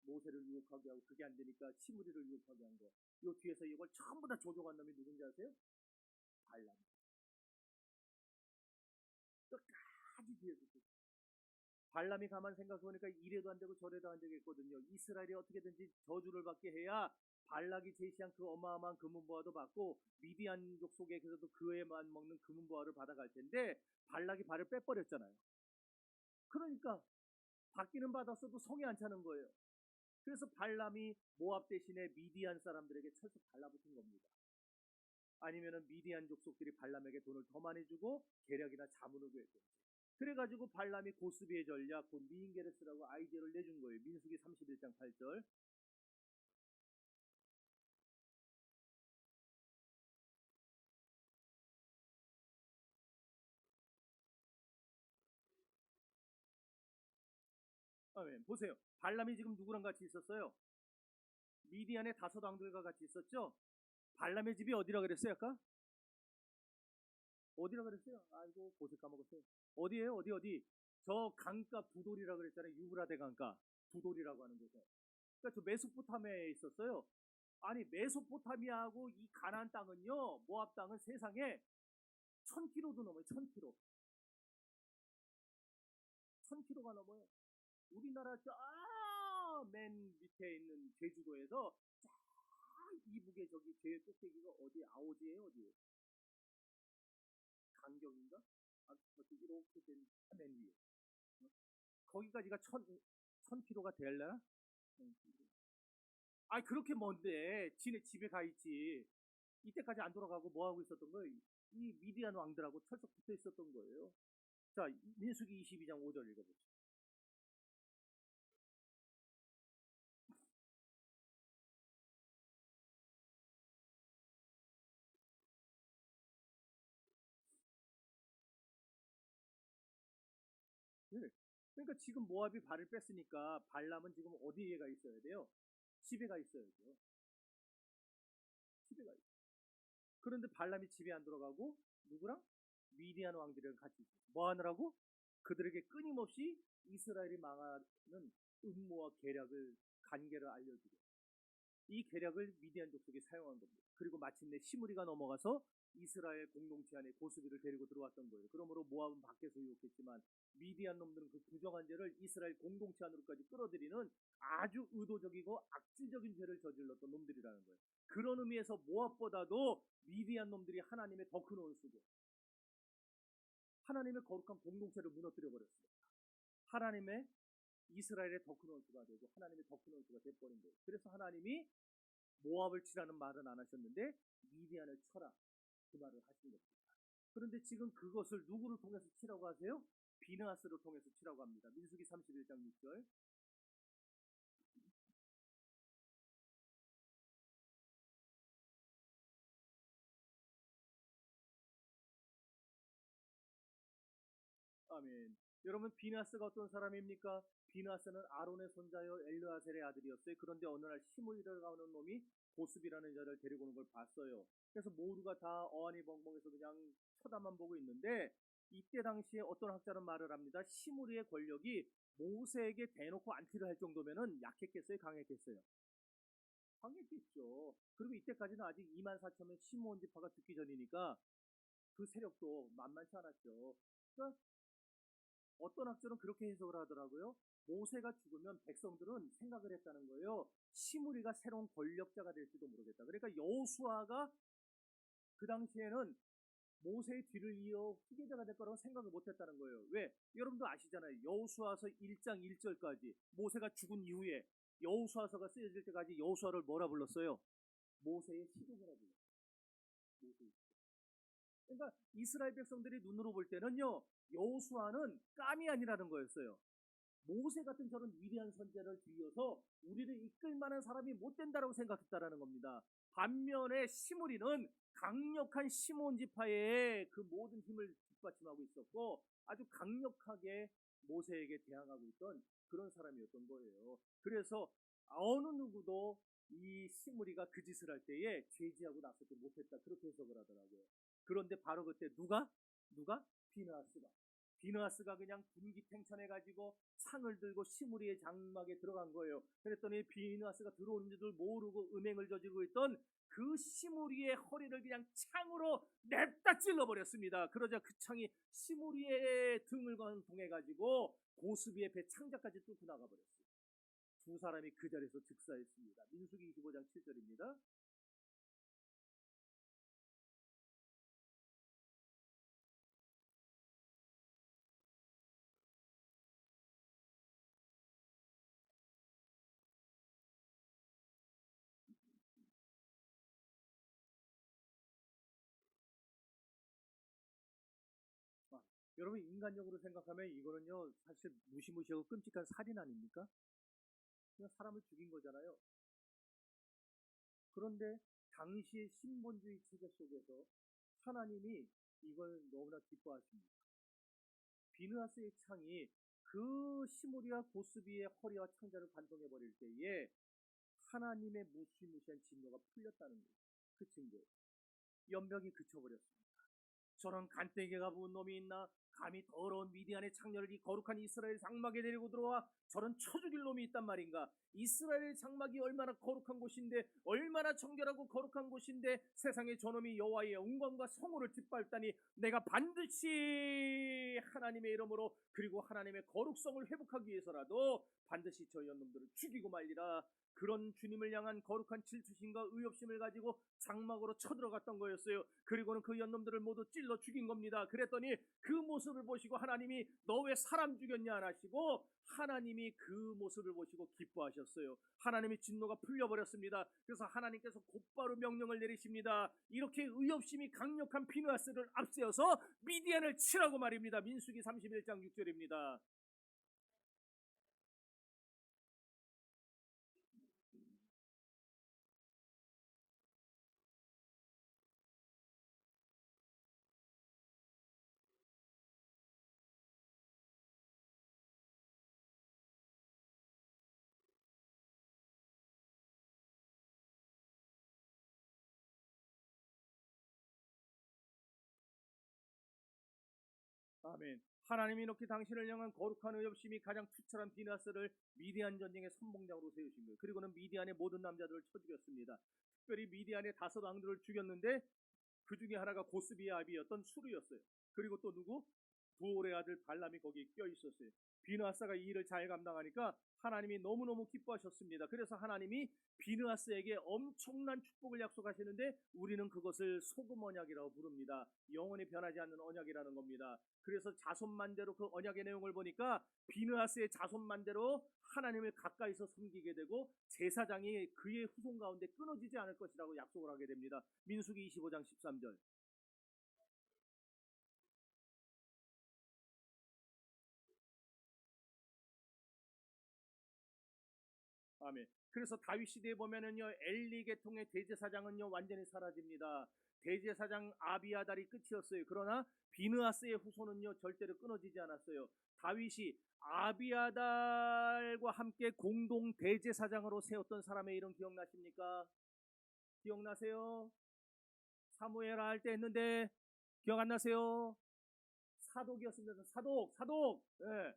모세를 유혹하게 하고 그게 안 되니까 시므리를 유혹하게 한 거. 요 뒤에서 이걸 전부 다 조종한 놈이 누군지 아세요? 발람. 끝까지 뒤에서. 발람이 가만 생각해보니까 이래도 안 되고 저래도 안 되겠거든요. 이스라엘이 어떻게든지 저주를 받게 해야 발락이 제시한 그 어마어마한 금은보화도 받고 미디안족 속에서도 그에만 먹는 금은보화를 받아갈 텐데 발락이 발을 빼버렸잖아요. 그러니까 받기는 받았어도 성에 안 차는 거예요. 그래서 발람이 모압 대신에 미디안 사람들에게 철석 달라붙은 겁니다. 아니면은 미디안 족속들이 발람에게 돈을 더 많이 주고 계략이나 자문을 구했겠지. 그래가지고 발람이 고스비의 전략, 곧 미인게레스라고 아이디어를 내준 거예요. 민수기 31장 8절. 아멘. 보세요. 발람이 지금 누구랑 같이 있었어요? 미디안의 다섯 왕들과 같이 있었죠? 발람의 집이 어디라 그랬어요, 아까? 어디라 그랬어요? 아이고, 고세 까먹었어요. 어디예요? 어디? 저 강가 부돌이라 그랬잖아요. 유브라데 강가 부돌이라고 하는 곳에. 그러니까 저 메소포타미아에 있었어요. 아니, 메소포타미아하고 이 가나안 땅은요, 모압 땅은 세상에 1000km도 넘어요. 1000km. 1000km가 넘어요. 우리나라 맨 밑에 있는 제주도에서 쫙 이북에 저기 제 꼭대기가 어디 아오지예요? 어디예요? 강경인가? 아, 이렇게 된 맨 위에. 거기까지가 1000km가 될려나? 아, 그렇게 먼데 지네 집에 가 있지. 이때까지 안 돌아가고 뭐 하고 있었던 거예요? 이 미디안 왕들하고 철석 붙어 있었던 거예요. 자, 민수기 22장 5절 읽어보세요. 네. 그러니까 지금 모압이 발을 뺐으니까 발람은 지금 어디에 가 있어야 돼요? 집에 가 있어야죠. 집에 가 있어요. 그런데 발람이 집에 안 들어가고 누구랑? 미디안 왕들이랑 같이 있어요. 뭐 하느라고? 그들에게 끊임없이 이스라엘이 망하는 음모와 계략을 관계를 알려주고 이 계략을 미디안 족속이 사용한 겁니다. 그리고 마침내 시므리가 넘어가서 이스라엘 공동체 안에 고스비를 데리고 들어왔던 거예요. 그러므로 모압은 밖에서 유혹했지만 미디안 놈들은 그 부정한 죄를 이스라엘 공동체 안으로까지 끌어들이는 아주 의도적이고 악질적인 죄를 저질렀던 놈들이라는 거예요. 그런 의미에서 모압보다도 미디안 놈들이 하나님의 더 큰 원수고 하나님의 거룩한 공동체를 무너뜨려 버렸습니다. 하나님의 이스라엘의 더 큰 원수가 되고 하나님의 더 큰 원수가 돼버린 거예요. 그래서 하나님이 모압을 치라는 말은 안 하셨는데 미디안을 쳐라 그 말을 하신 겁니다. 그런데 지금 그것을 누구를 통해서 치라고 하세요? 비느하스를 통해서 치라고 합니다. 민수기 31장 6절. 아멘. 여러분 비느하스가 어떤 사람입니까? 비느하스는 아론의 손자여 엘르아셀의 아들이었어요. 그런데 어느 날 시므리라고 하는 놈이 보습이라는 자를 데리고 오는 걸 봤어요. 그래서 모두가 다 어안이 벙벙해서 그냥 쳐다만 보고 있는데 이때 당시에 어떤 학자는 말을 합니다. 시므리의 권력이 모세에게 대놓고 안티를 할 정도면은 약했겠어요? 강했겠어요? 강했겠죠. 그리고 이때까지는 아직 2만 4천 명 시므온 지파가 죽기 전이니까 그 세력도 만만치 않았죠. 그러니까 어떤 학자는 그렇게 해석을 하더라고요. 모세가 죽으면 백성들은 생각을 했다는 거예요. 시므리가 새로운 권력자가 될지도 모르겠다. 그러니까 여호수아가 그 당시에는 모세의 뒤를 이어 후계자가 될 거라고 생각을 못했다는 거예요. 왜? 여러분도 아시잖아요. 여호수아서 1장 1절까지 모세가 죽은 이후에 여호수아서가 쓰여질 때까지 여호수아를 뭐라 불렀어요? 모세의 시종이라 불렀어요. 모세의 시종. 그러니까 이스라엘 백성들이 눈으로 볼 때는요, 여호수아는 깜이 아니라는 거였어요. 모세 같은 저런 위대한 선제를 뒤이어서 우리를 이끌 만한 사람이 못 된다라고 생각했다라는 겁니다. 반면에 시므리는 강력한 시몬 지파의 그 모든 힘을 뒷받침하고 있었고 아주 강력하게 모세에게 대항하고 있던 그런 사람이었던 거예요. 그래서 어느 누구도 이 시므리가 그 짓을 할 때에 제지하고 나서지 못했다 그렇게 해석을 하더라고요. 그런데 바로 그때 누가 비느하스가 그냥 분기탱천해가지고 창을 들고 시므리의 장막에 들어간 거예요. 그랬더니 비느하스가 들어오는 줄을 모르고 음행을 저지르고 있던 그 시므리의 허리를 그냥 창으로 냅다 찔러버렸습니다. 그러자 그 창이 시므리의 등을 통해가지고 고스비의 배 창자까지 뚫고 나가버렸어요. 두 사람이 그 자리에서 즉사했습니다. 민수기 25장 7절입니다. 여러분 인간적으로 생각하면 이거는요 사실 무시무시하고 끔찍한 살인 아닙니까? 그냥 사람을 죽인 거잖아요. 그런데 당시의 신본주의 체제 속에서 하나님이 이걸 너무나 기뻐하십니다. 비느하스의 창이 그 시므리와 고스비의 허리와 창자를 관통해 버릴 때에 하나님의 무시무시한 진노가 풀렸다는 거예요. 그 증거예요. 연병이 그쳐버렸습니다. 저런 간땡이가 부은 놈이 있나? 감히 더러운 미디안의 창녀를 이 거룩한 이스라엘 장막에 데리고 들어와 저런 쳐 죽일 놈이 있단 말인가? 이스라엘 장막이 얼마나 거룩한 곳인데 얼마나 정결하고 거룩한 곳인데 세상에 저놈이 여호와의 영광과 성호를 짓밟다니 내가 반드시 하나님의 이름으로 그리고 하나님의 거룩성을 회복하기 위해서라도 반드시 저 연놈들을 죽이고 말리라. 그런 주님을 향한 거룩한 질투심과 의협심을 가지고 장막으로 쳐들어갔던 거였어요. 그리고는 그 연놈들을 모두 찔러 죽인 겁니다. 그랬더니 그 모습을 보시고 하나님이 너 왜 사람 죽였냐 안 하시고 하나님이 그 모습을 보시고 기뻐하셨어요. 하나님의 진노가 풀려버렸습니다. 그래서 하나님께서 곧바로 명령을 내리십니다. 이렇게 의협심이 강력한 비느하스를 앞세워서 미디안을 치라고 말입니다. 민수기 31장 6절입니다. 아멘. 하나님이 이렇게 당신을 향한 거룩한 의협심이 가장 투철한 비느하스를 미디안 전쟁의 선봉장으로 세우신 거예요. 그리고는 미디안의 모든 남자들을 쳐 죽였습니다. 특별히 미디안의 5 왕들을 죽였는데 그 중에 하나가 고스비의 아비였던 수르였어요. 그리고 또 누구? 부올의 아들 발람이 거기에 껴 있었어요. 비느하스가 이 일을 잘 감당하니까 하나님이 너무너무 기뻐하셨습니다. 그래서 하나님이 비느하스에게 엄청난 축복을 약속하시는데 우리는 그것을 소금 언약이라고 부릅니다. 영원히 변하지 않는 언약이라는 겁니다. 그래서 자손만대로 그 언약의 내용을 보니까 비느하스의 자손만대로 하나님을 가까이서 섬기게 되고 제사장이 그의 후손 가운데 끊어지지 않을 것이라고 약속을 하게 됩니다. 민수기 25장 13절. 아멘. 그래서 다윗 시대에 보면은요, 엘리 계통의 대제사장은요 완전히 사라집니다. 대제사장 아비아달이 끝이었어요. 그러나 비느하스의 후손은요 절대로 끊어지지 않았어요. 다윗이 아비아달과 함께 공동 대제사장으로 세웠던 사람의 이름 기억나십니까? 기억나세요? 사무엘아 할 때 했는데 기억 안 나세요? 사독이었습니다. 사독. 예.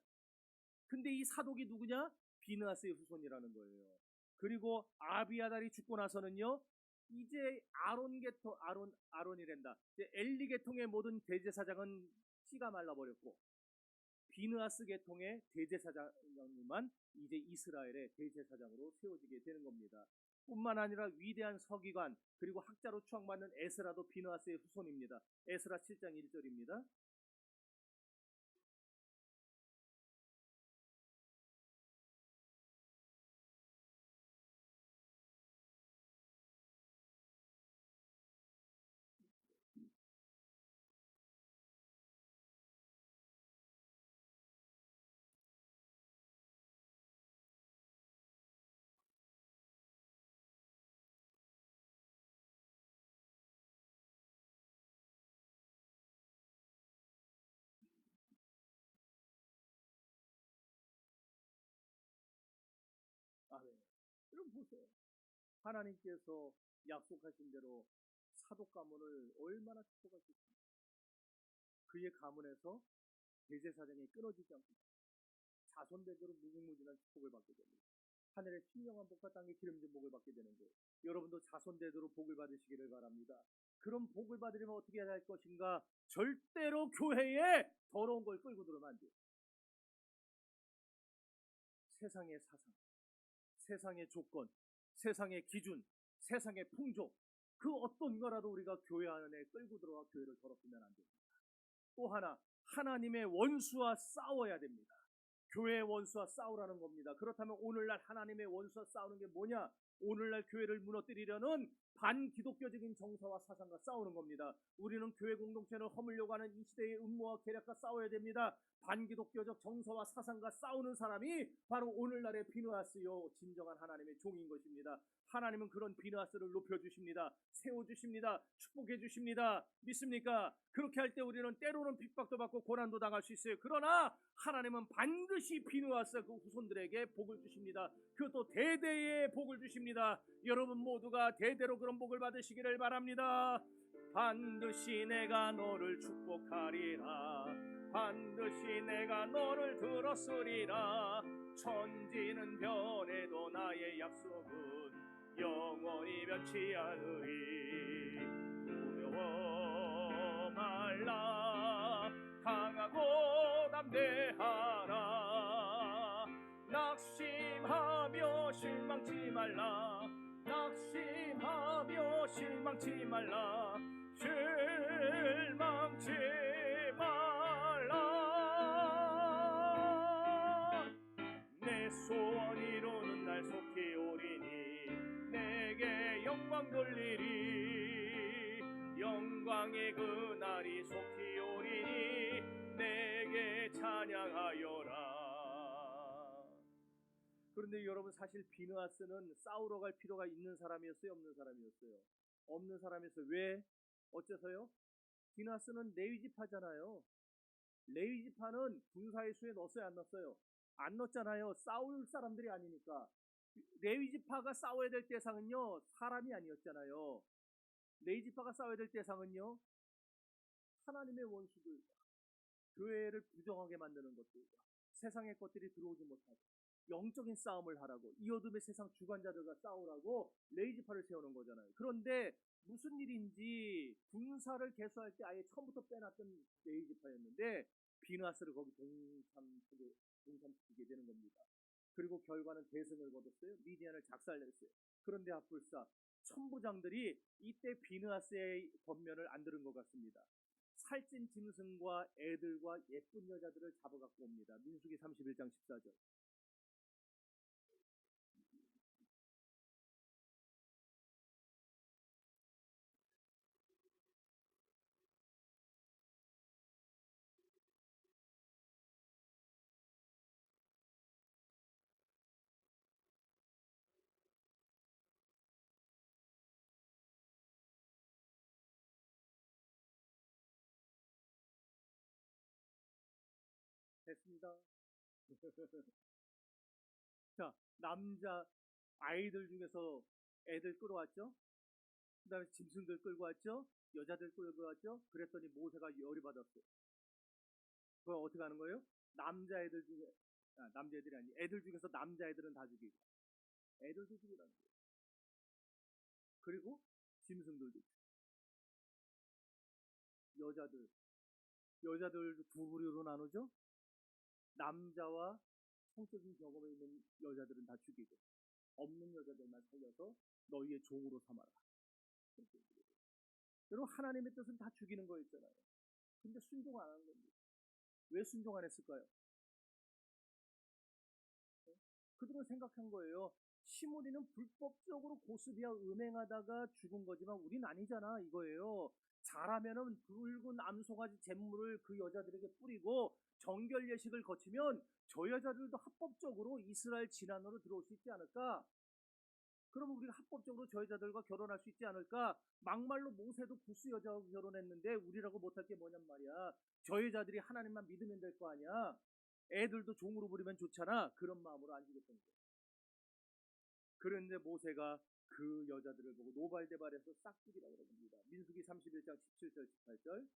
근데 이 사독이 누구냐? 비느하스의 후손이라는 거예요. 그리고 아비아달이 죽고 나서는요, 이제 아론이란다. 이제 엘리 계통의 모든 대제사장은 씨가 말라버렸고 비느하스 계통의 대제사장만 이제 이스라엘의 대제사장으로 세워지게 되는 겁니다. 뿐만 아니라 위대한 서기관 그리고 학자로 추앙받는 에스라도 비느하스의 후손입니다. 에스라 7장 1절입니다. 아, 네. 여러분 보세요. 하나님께서 약속하신 대로 사독 가문을 얼마나 축복하셨습니까? 그의 가문에서 대제사장이 끊어지지 않고 자손대대로 무궁무진한 축복을 받게 됩니다. 하늘의 신령한 복과 땅의 기름진 복을 받게 되는 거예요. 여러분도 자손대대로 복을 받으시기를 바랍니다. 그럼 복을 받으려면 어떻게 해야 할 것인가? 절대로 교회에 더러운 걸 끌고 들어오면 안 돼요. 세상의 사상, 세상의 조건, 세상의 기준, 세상의 풍조, 그 어떤 거라도 우리가 교회 안에 끌고 들어와 교회를 더럽히면 안 됩니다. 또 하나, 하나님의 원수와 싸워야 됩니다. 교회의 원수와 싸우라는 겁니다. 그렇다면 오늘날 하나님의 원수와 싸우는 게 뭐냐? 오늘날 교회를 무너뜨리려는 반기독교적인 정서와 사상과 싸우는 겁니다. 우리는 교회 공동체를 허물려고 하는 이 시대의 음모와 계략과 싸워야 됩니다. 반기독교적 정서와 사상과 싸우는 사람이 바로 오늘날의 비느하스요 진정한 하나님의 종인 것입니다. 하나님은 그런 비느하스를 높여주십니다. 세워주십니다. 축복해주십니다. 믿습니까? 그렇게 할 때 우리는 때로는 핍박도 받고 고난도 당할 수 있어요. 그러나 하나님은 반드시 비느하스 그 후손들에게 복을 주십니다. 그것도 대대의 복을 주십니다. 여러분 모두가 대대로 그런 복을 받으시기를 바랍니다. 반드시 내가 너를 축복하리라. 반드시 내가 너를 들었으리라. 천지는 변해도 나의 약속은 영원히 변치 않으리. 두려워 말라. 강하고 담대하라. 낙심하며 실망치 말라. 낙심하며 실망치 말라. 실망치 말라. 내 소원 이루는 날 속히 오리니 내게 영광 돌리리. 영광의 그날이 속히 오리니 내게 찬양하여라. 그런데 여러분 사실 비느하스는 싸우러 갈 필요가 있는 사람이었어요? 없는 사람이었어요? 없는 사람이었어요. 왜? 어째서요? 비느하스는 레위지파잖아요. 레위지파는 군사의 수에 넣었어요? 안 넣었어요? 안 넣었잖아요. 싸울 사람들이 아니니까. 레위지파가 싸워야 될 대상은요 사람이 아니었잖아요. 레위지파가 싸워야 될 대상은요 하나님의 원수들, 교회를 부정하게 만드는 것들과 세상의 것들이 들어오지 못하고 영적인 싸움을 하라고, 이 어둠의 세상 주관자들과 싸우라고 레이지파를 세우는 거잖아요. 그런데 무슨 일인지 군사를 개수할 때 아예 처음부터 빼놨던 레이지파였는데 비누아스를 거기 동참시키게 되는 겁니다. 그리고 결과는 대승을 거뒀어요. 미디안을 작살냈어요. 그런데 핫불사 천부장들이 이때 비느하스의 권면을 안 들은 것 같습니다. 살찐 짐승과 애들과 예쁜 여자들을 잡아갖고 옵니다. 민수기 31장 14절. 됐습니다. 자, 남자 아이들 중에서 애들 끌어왔죠. 그 다음에 짐승들 끌고 왔죠. 여자들 끌고 왔죠. 그랬더니 모세가 열이 받았어요. 그럼 어떻게 하는 거예요? 남자애들 중에, 남자애들이 아니, 애들 중에서 남자애들은 다 죽이고, 애들도 죽이라는 거예요. 그리고 짐승들도 있어요. 여자들도 두 부류로 나누죠. 남자와 성적인 경험에 있는 여자들은 다 죽이고, 없는 여자들만 살려서 너희의 종으로 삼아라. 여러분, 하나님의 뜻은 다 죽이는 거였잖아요. 근데 순종 안 한 겁니다. 왜 순종 안 했을까요? 그들은 생각한 거예요. 시므리는 불법적으로 고스비와 음행하다가 죽은 거지만 우린 아니잖아, 이거예요. 잘하면은 붉은 암송아지 잿물을 그 여자들에게 뿌리고 정결 예식을 거치면 저 여자들도 합법적으로 이스라엘 진안으로 들어올 수 있지 않을까? 그러면 우리가 합법적으로 저 여자들과 결혼할 수 있지 않을까? 막말로 모세도 구스 여자하고 결혼했는데 우리라고 못할 게 뭐냔 말이야. 저 여자들이 하나님만 믿으면 될 거 아니야. 애들도 종으로 부리면 좋잖아. 그런 마음으로 안 주겠다는 거예요. 그런데 모세가 그 여자들을 보고 노발대발해서 싹 죽이라고 그럽니다. 민수기 31장 17절 18절.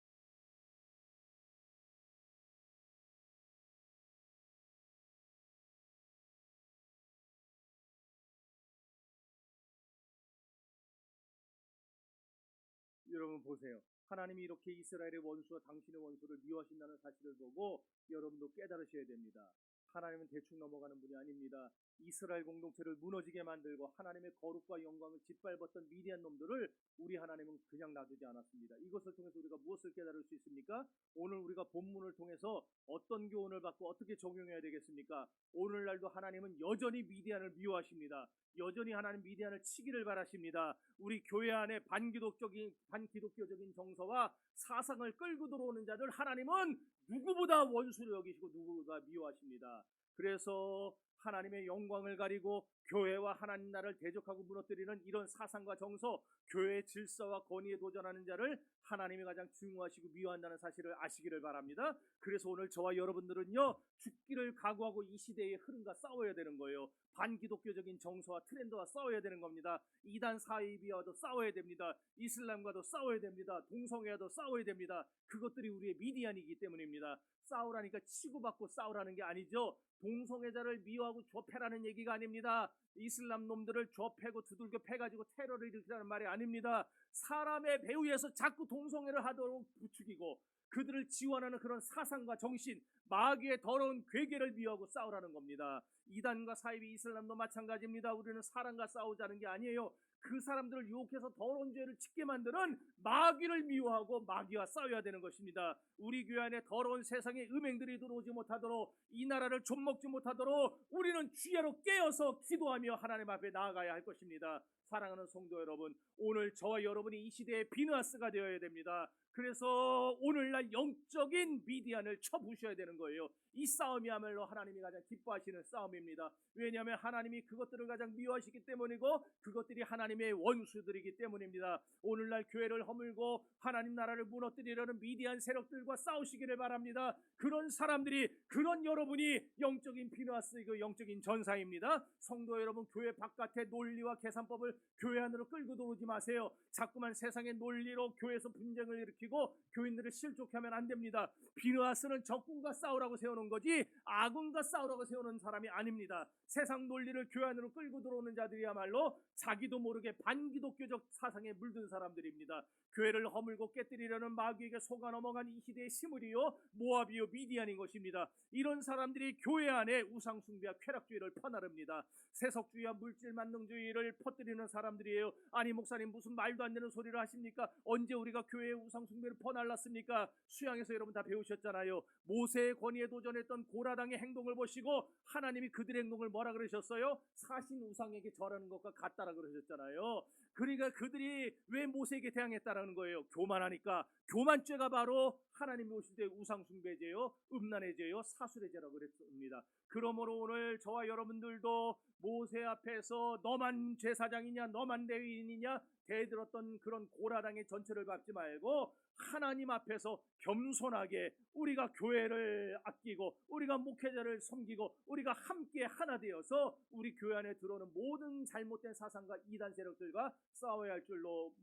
여러분 보세요. 하나님이 이렇게 이스라엘의 원수와 당신의 원수를 미워하신다는 사실을 보고 여러분도 깨달으셔야 됩니다. 하나님은 대충 넘어가는 분이 아닙니다. 이스라엘 공동체를 무너지게 만들고 하나님의 거룩과 영광을 짓밟았던 미디안 놈들을 우리 하나님은 그냥 놔두지 않았습니다. 이것을 통해서 우리가 무엇을 깨달을 수 있습니까? 오늘 우리가 본문을 통해서 어떤 교훈을 받고 어떻게 적용해야 되겠습니까? 오늘날도 하나님은 여전히 미디안을 미워하십니다. 여전히 하나님 미디안을 치기를 바라십니다. 우리 교회 안에 반기독교적인 정서와 사상을 끌고 들어오는 자들 하나님은 누구보다 원수로 여기시고 누구보다 미워하십니다. 그래서 하나님의 영광을 가리고 교회와 하나님 나라를 대적하고 무너뜨리는 이런 사상과 정서, 교회의 질서와 권위에 도전하는 자를 하나님이 가장 증오하시고 미워한다는 사실을 아시기를 바랍니다. 그래서 오늘 저와 여러분들은요, 죽기를 각오하고 이 시대의 흐름과 싸워야 되는 거예요. 반기독교적인 정서와 트렌드와 싸워야 되는 겁니다. 이단 사이비와도 싸워야 됩니다. 이슬람과도 싸워야 됩니다. 동성애와도 싸워야 됩니다. 그것들이 우리의 미디안이기 때문입니다. 싸우라니까 치고받고 싸우라는 게 아니죠. 동성애자를 미워하고 좁혀라는 얘기가 아닙니다. 이슬람 놈들을 좁혀고 두들겨 패가지고 테러를 일으키라는 말이 아닙니다. 사람의 배후에서 자꾸 동성애를 하도록 부추기고 그들을 지원하는 그런 사상과 정신, 마귀의 더러운 괴계를 미워하고 싸우라는 겁니다. 이단과 사이비 이슬람도 마찬가지입니다. 우리는 사람과 싸우자는 게 아니에요. 그 사람들을 유혹해서 더러운 죄를 짓게 만드는 마귀를 미워하고 마귀와 싸워야 되는 것입니다. 우리 교회 안에 더러운 세상의 음행들이 들어오지 못하도록, 이 나라를 좀먹지 못하도록 우리는 주야로 깨어서 기도하며 하나님 앞에 나아가야 할 것입니다. 사랑하는 성도 여러분, 오늘 저와 여러분이 이 시대의 비느하스가 되어야 됩니다. 그래서 오늘날 영적인 미디안을 쳐부셔야 되는 거예요. 이 싸움이야말로 하나님이 가장 기뻐하시는 싸움입니다. 왜냐하면 하나님이 그것들을 가장 미워하시기 때문이고 그것들이 하나님 하나님의 원수들이기 때문입니다. 오늘날 교회를 허물고 하나님 나라를 무너뜨리려는 미디안 세력들과 싸우시기를 바랍니다. 그런 사람들이, 그런 여러분이 영적인 비누아스이고 영적인 전사입니다. 성도 여러분, 교회 바깥의 논리와 계산법을 교회 안으로 끌고 들어오지 마세요. 자꾸만 세상의 논리로 교회에서 분쟁을 일으키고 교인들을 실족해 하면 안 됩니다. 비누아스는 적군과 싸우라고 세우는 거지 아군과 싸우라고 세우는 사람이 아닙니다. 세상 논리를 교회 안으로 끌고 들어오는 자들이야말로 자기도 모르게 반기독교적 사상에 물든 사람들입니다. 교회를 허물고 깨뜨리려는 마귀에게 속아 넘어간 이 시대의 시므리요 모압이요 미디안인 것입니다. 이런 사람들이 교회 안에 우상숭배와 쾌락주의를 퍼나릅니다. 세속주의와 물질 만능주의를 퍼뜨리는 사람들이에요. 아니 목사님 무슨 말도 안 되는 소리를 하십니까? 언제 우리가 교회에 우상숭배를 퍼날랐습니까? 수양에서 여러분 다 배우셨잖아요. 모세의 권위에 도전했던 고라당의 행동을 보시고 하나님이 그들의 행동을 뭐라 그러셨어요? 사신 우상에게 절하는 것과 같다라 그러셨잖아요. 그러니까 그들이 왜 모세에게 대항했다라는 거예요? 교만하니까. 교만죄가 바로 하나님이 오실 때 우상숭배죄요, 음란의 죄요, 사술의 죄라고 그랬습니다. 그러므로 오늘 저와 여러분들도 모세 앞에서 너만 제사장이냐, 너만 레위인이냐 대들었던 그런 고라당의 전체를 밟지 말고 하나님 앞에서 겸손하게 우리가 교회를 아끼고 우리가 목회자를 섬기고 우리가 함께 하나 되어서 우리 교회 안에 들어오는 모든 잘못된 사상과 이단 세력들과 싸워야 할 줄로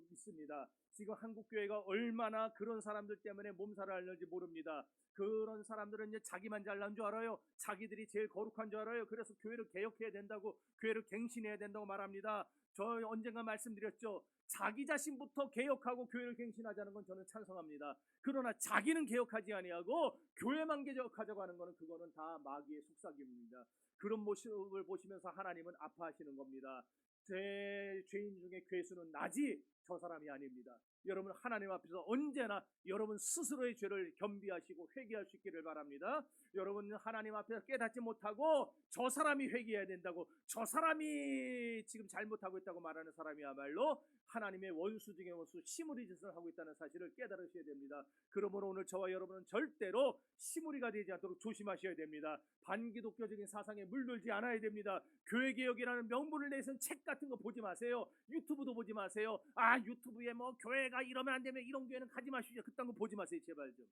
믿습니다. 지금 한국 교회가 얼마나 그런 사람들 때문에 몸살을 앓는지 모릅니다. 그런 사람들은 이제 자기만 잘난 줄 알아요. 자기들이 제일 거룩한 줄 알아요. 그래서 교회를 개혁해야 된다고, 교회를 갱신해야 된다고 말합니다. 저 언젠가 말씀드렸죠. 자기 자신부터 개혁하고 교회를 갱신하자는 건 저는 찬성합니다. 그러나 자기는 개혁하지 아니하고 교회만 개혁하자고 하는 것은 그거는 다 마귀의 속삭임입니다. 그런 모습을 보시면서 하나님은 아파하시는 겁니다. 죄인 중에 괴수는 나지 저 사람이 아닙니다. 여러분 하나님 앞에서 언제나 여러분 스스로의 죄를 겸비하시고 회개할 수 있기를 바랍니다. 여러분 하나님 앞에서 깨닫지 못하고 저 사람이 회개해야 된다고, 저 사람이 지금 잘못하고 있다고 말하는 사람이야말로 하나님의 원수 중의 원수, 시무리 짓을 하고 있다는 사실을 깨달으셔야 됩니다. 그러므로 오늘 저와 여러분은 절대로 시무리가 되지 않도록 조심하셔야 됩니다. 반기독교적인 사상에 물들지 않아야 됩니다. 교회개혁이라는 명분을 내세운 책 같은 거 보지 마세요. 유튜브도 보지 마세요. 유튜브에 뭐 교회가 이러면 안 되면 이런 교회는 가지 마시죠. 그딴 거 보지 마세요. 제발 좀.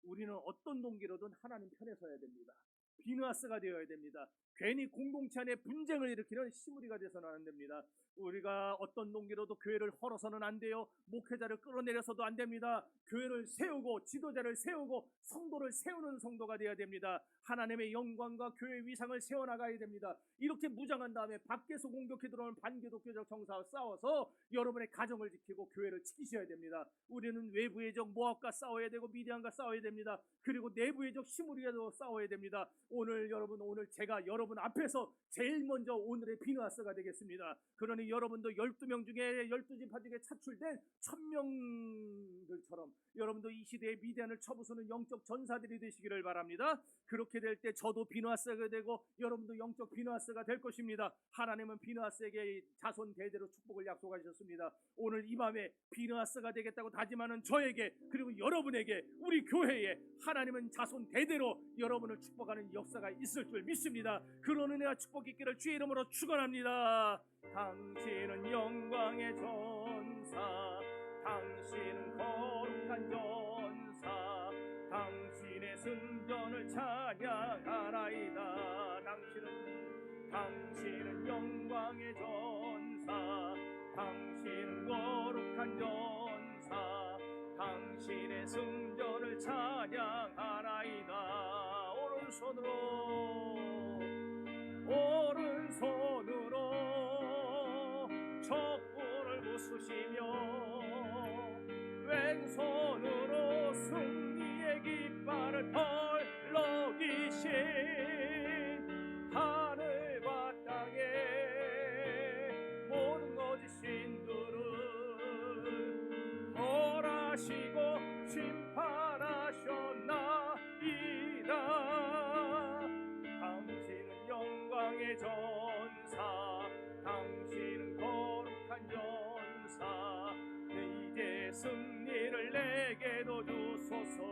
우리는 어떤 동기로든 하나님 편에 서야 됩니다. 비누아스가 되어야 됩니다. 괜히 공동체 안에 분쟁을 일으키는 시무리가 돼서는 안 됩니다. 우리가 어떤 동기로도 교회를 헐어서는 안 돼요. 목회자를 끌어내려서도 안 됩니다. 교회를 세우고 지도자를 세우고 성도를 세우는 성도가 되어야 됩니다. 하나님의 영광과 교회의 위상을 세워나가야 됩니다. 이렇게 무장한 다음에 밖에서 공격해 들어오는 반기독교적 정사와 싸워서 여러분의 가정을 지키고 교회를 지키셔야 됩니다. 우리는 외부의 적 모압과 싸워야 되고 미디안과 싸워야 됩니다. 그리고 내부의 적 시므리와도 싸워야 됩니다. 오늘 제가 여러분 앞에서 제일 먼저 오늘의 비누아스가 되겠습니다. 그러니 여러분도 12명 중에 12지파 중에 차출된 1000명들처럼 여러분도 이 시대의 미디안을 쳐부수는 영적 전사들이 되시기를 바랍니다. 그렇게 될 때 저도 비누아스가 되고 여러분도 영적 비누아스가 될 것입니다. 하나님은 비누아스에게 자손 대대로 축복을 약속하셨습니다. 오늘 이 밤에 비누아스가 되겠다고 다짐하는 저에게 그리고 여러분에게 우리 교회에 하나님은 자손 대대로 여러분을 축복하는 역사가 있을 줄 믿습니다. 그런 은혜와 축복이 있기를 주의 이름으로 축원합니다. 당신은 영광의 전사, 당신은 거룩한 전사, 당신의 승전을 찬양하나이다. 당신은 영광의 전사, 당신은 거룩한 전사, 당신의 승전을 찬양하나이다. 오른손으로 촛불을 부수시며 왼손으로 승리의 깃발을 펄럭이신 하늘과 땅의 모든 거짓신들은 벌하시고 심판하셨나이다. 당신은 영광의 전사, 당신은 거룩한 전사, 이제 승리를 내게도 주소서.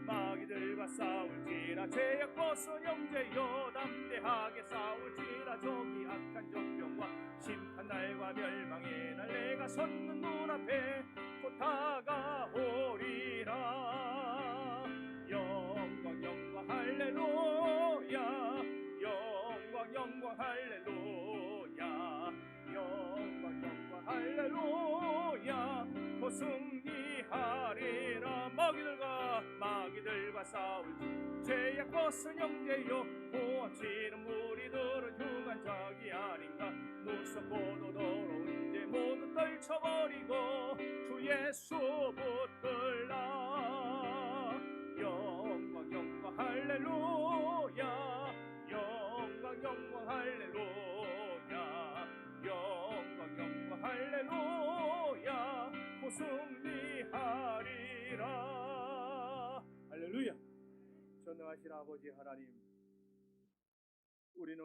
마귀들과 싸울지라 싸울지라 죄악 벗은 형제여 담대하게 싸울지라 저기 악한 적병과 심판 날과 멸망의 날 내가 섰는 눈앞에 곧 다가오리라. 영광 영광 할렐루야 영광 영광 할렐루야 영광 영광 할렐루야 곧 승리하리라. 마귀들과 싸울지 죄악 벗은 형제여 모함치는 무리들은 흉한 적이 아닌가. 무섭고도 더러운 죄 모두 떨쳐버리고 주 예수 붙들라. 영광 영광 할렐루야 영광 영광 할렐루야 영광 영광 할렐루야 곧 승리하리라. 할렐루야. 전능하신 아버지 하나님, 우리는